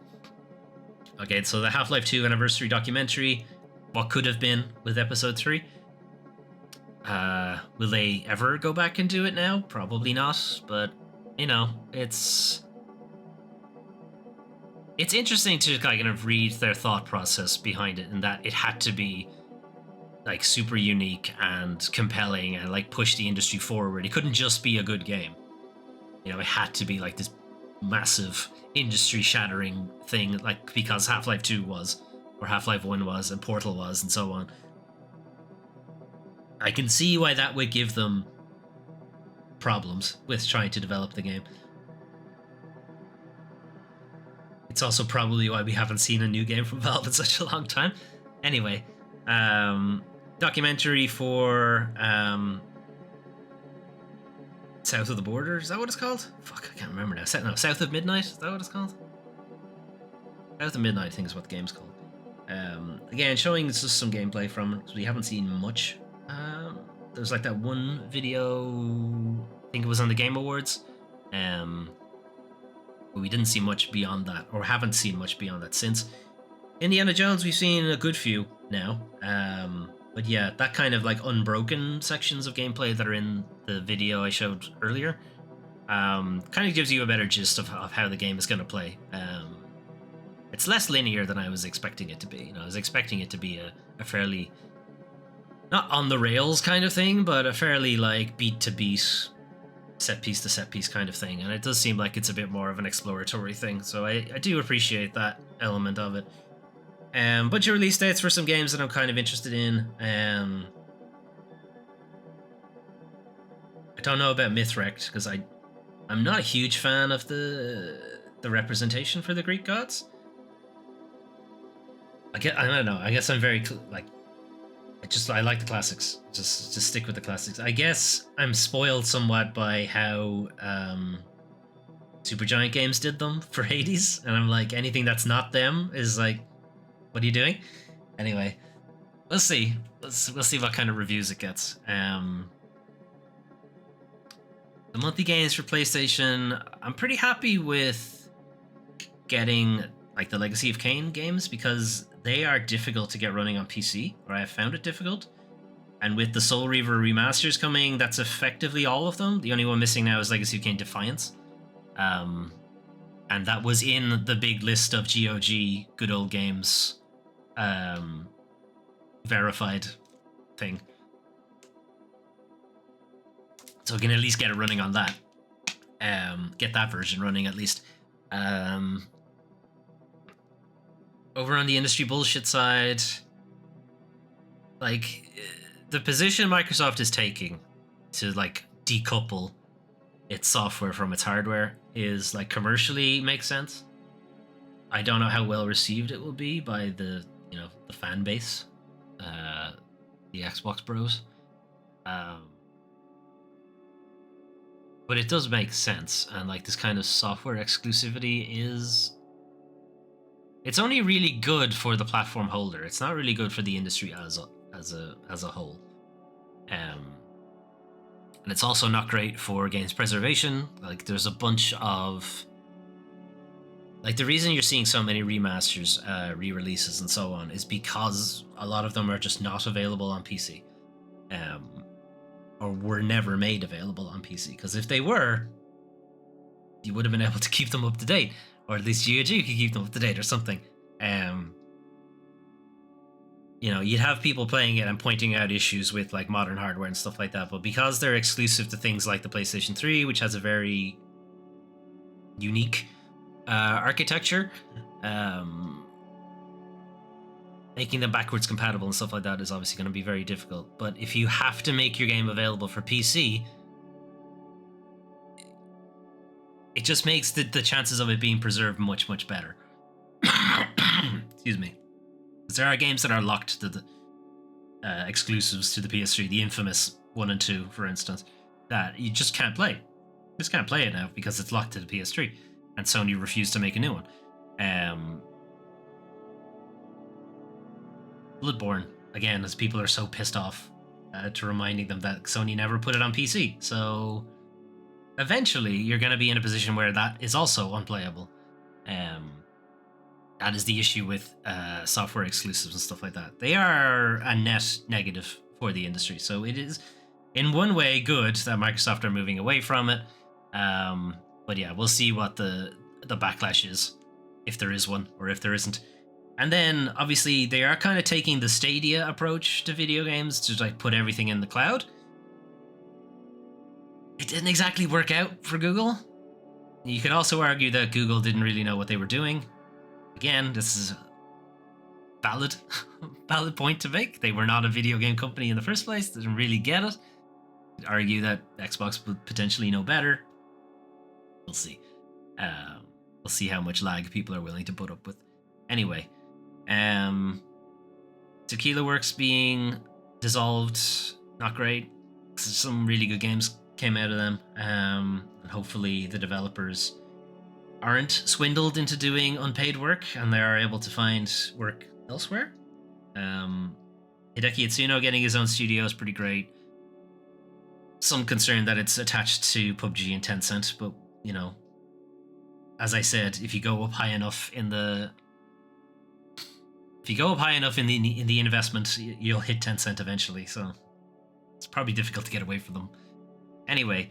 Okay, so the Half-Life 2 anniversary documentary, what could have been with episode 3. Will they ever go back and do it now? Probably not, but you know, it's interesting to kind of read their thought process behind it, and that it had to be like super unique and compelling and like push the industry forward. It couldn't just be a good game. You know, it had to be like this massive industry shattering thing, like because Half-Life 2 was, or Half-Life 1 was, and Portal was, and so on. I can see why that would give them problems with trying to develop the game. It's also probably why we haven't seen a new game from Valve in such a long time. Anyway, documentary for South of the Border, is that what it's called? Fuck, I can't remember now. No, South of Midnight, is that what it's called? South of Midnight, I think is what the game's called. Again, showing just some gameplay from it, because we haven't seen much. There's like that one video, I think it was on the Game Awards, but we didn't see much beyond that, or haven't seen much beyond that since. Indiana Jones, we've seen a good few now. But yeah, that kind of like unbroken sections of gameplay that are in the video I showed earlier kind of gives you a better gist of how the game is going to play. It's less linear than I was expecting it to be. You know, I was expecting it to be a fairly, not on the rails kind of thing, but a fairly like beat to beat, set piece to set piece kind of thing. And it does seem like it's a bit more of an exploratory thing. So I do appreciate that element of it. Bunch of release dates for some games that I'm kind of interested in. I don't know about Mythwrecked because I'm not a huge fan of the representation for the Greek gods. I don't know. I guess I'm very like I like the classics. Just stick with the classics. I guess I'm spoiled somewhat by how Supergiant Games did them for Hades, and I'm like, anything that's not them is like, what are you doing? Anyway, we'll see. We'll see what kind of reviews it gets. The monthly games for PlayStation, I'm pretty happy with getting like the Legacy of Kain games because they are difficult to get running on PC, or I have found it difficult. And with the Soul Reaver remasters coming, that's effectively all of them. The only one missing now is Legacy of Kain Defiance. And that was in the big list of GOG good old games verified thing. So we can at least get it running on that. Get that version running at least. Over on the industry bullshit side, like the position Microsoft is taking to like decouple its software from its hardware is like commercially makes sense. I don't know how well received it will be by the fan base, the Xbox bros, but it does make sense. And like this kind of software exclusivity it's only really good for the platform holder. It's not really good for the industry as a whole. And it's also not great for games preservation. Like there's a bunch of like the reason you're seeing so many remasters, re-releases and so on is because a lot of them are just not available on PC. Or were never made available on PC. Because if they were, you would have been able to keep them up to date. Or at least GOG could keep them up to date or something. You'd have people playing it and pointing out issues with like modern hardware and stuff like that. But because they're exclusive to things like the PlayStation 3, which has a very unique architecture, making them backwards compatible and stuff like that is obviously going to be very difficult. But if you have to make your game available for PC, it just makes the chances of it being preserved much, much better. Excuse me. Because there are games that are locked to exclusives to the PS3, the infamous 1 and 2, for instance, that you just can't play. You just can't play it now because it's locked to the PS3, and Sony refused to make a new one. Bloodborne, again, as people are so pissed off to reminding them that Sony never put it on PC. So eventually you're going to be in a position where that is also unplayable. That is the issue with software exclusives and stuff like that. They are a net negative for the industry. So it is, in one way, good that Microsoft are moving away from it. But yeah, we'll see what the backlash is, if there is one or if there isn't. And then, obviously, they are kind of taking the Stadia approach to video games to like put everything in the cloud. It didn't exactly work out for Google. You could also argue that Google didn't really know what they were doing. Again, this is a valid point to make. They were not a video game company in the first place. They didn't really get it. You'd argue that Xbox would potentially know better. We'll see. We'll see how much lag people are willing to put up with. Anyway, Tequila Works being dissolved, not great. Some really good games came out of them, and hopefully the developers aren't swindled into doing unpaid work and they are able to find work elsewhere. Hideki Itsuno getting his own studio is pretty great. Some concern that it's attached to PUBG and Tencent, but you know, as I said, if you go up high enough in the investment, you'll hit Tencent eventually. So it's probably difficult to get away from them. Anyway,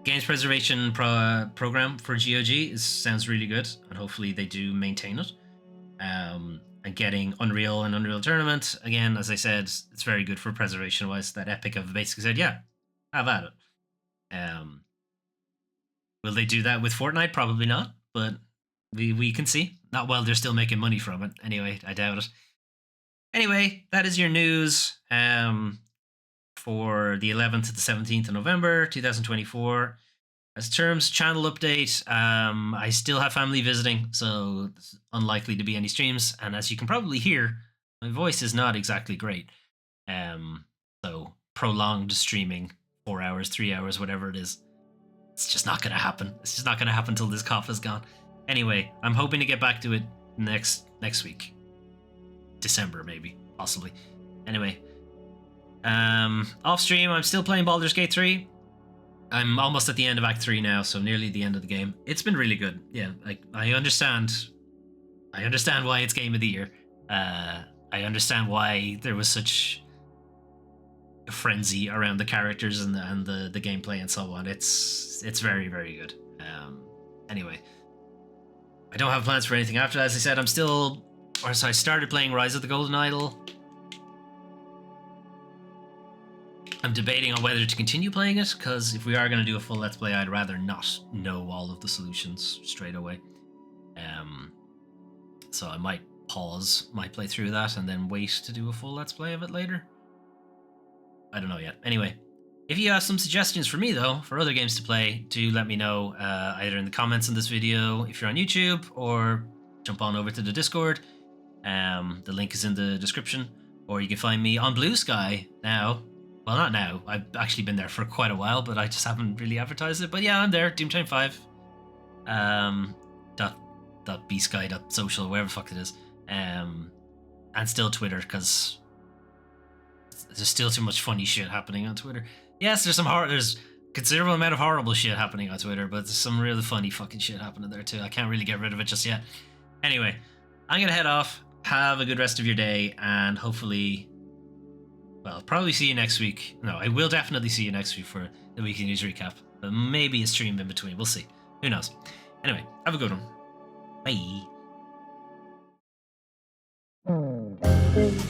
games preservation program for GOG sounds really good, and hopefully they do maintain it. And getting Unreal and Unreal Tournament, again, as I said, it's very good for preservation wise. That Epic have basically said, yeah, have at it. Will they do that with Fortnite? Probably not, but we can see. Not while they're still making money from it. Anyway, I doubt it. Anyway, that is your news for the 11th to the 17th of November 2024. As terms, channel update, I still have family visiting, so it's unlikely to be any streams. And as you can probably hear, my voice is not exactly great. So prolonged streaming, 4 hours, 3 hours, whatever it is, it's just not going to happen. It's just not going to happen until this cough is gone. Anyway, I'm hoping to get back to it next week. December, maybe, possibly. Anyway, off stream, I'm still playing Baldur's Gate 3. I'm almost at the end of Act 3 now, so nearly the end of the game. It's been really good. Yeah, I understand why it's Game of the Year. I understand why there was such a frenzy around the characters and the gameplay and so on. It's very, very good. Anyway, I don't have plans for anything after that. As I said, I started playing Rise of the Golden Idol. I'm debating on whether to continue playing it, because if we are going to do a full Let's Play, I'd rather not know all of the solutions straight away. So I might pause my playthrough of that and then wait to do a full Let's Play of it later. I don't know yet. Anyway, if you have some suggestions for me, though, for other games to play, do let me know either in the comments on this video if you're on YouTube, or jump on over to the Discord. The link is in the description, or you can find me on Blue Sky now. Well, not now. I've actually been there for quite a while, but I just haven't really advertised it. But yeah, I'm there. Doomtime 5. .bsky.social, wherever the fuck it is. And still Twitter, because there's still too much funny shit happening on Twitter. Yes, there's there's considerable amount of horrible shit happening on Twitter, but there's some really funny fucking shit happening there too. I can't really get rid of it just yet. Anyway, I'm gonna head off. Have a good rest of your day, and hopefully, well, I'll probably see you next week. No, I will definitely see you next week for the weekly news recap. But maybe a stream in between. We'll see. Who knows? Anyway, have a good one. Bye.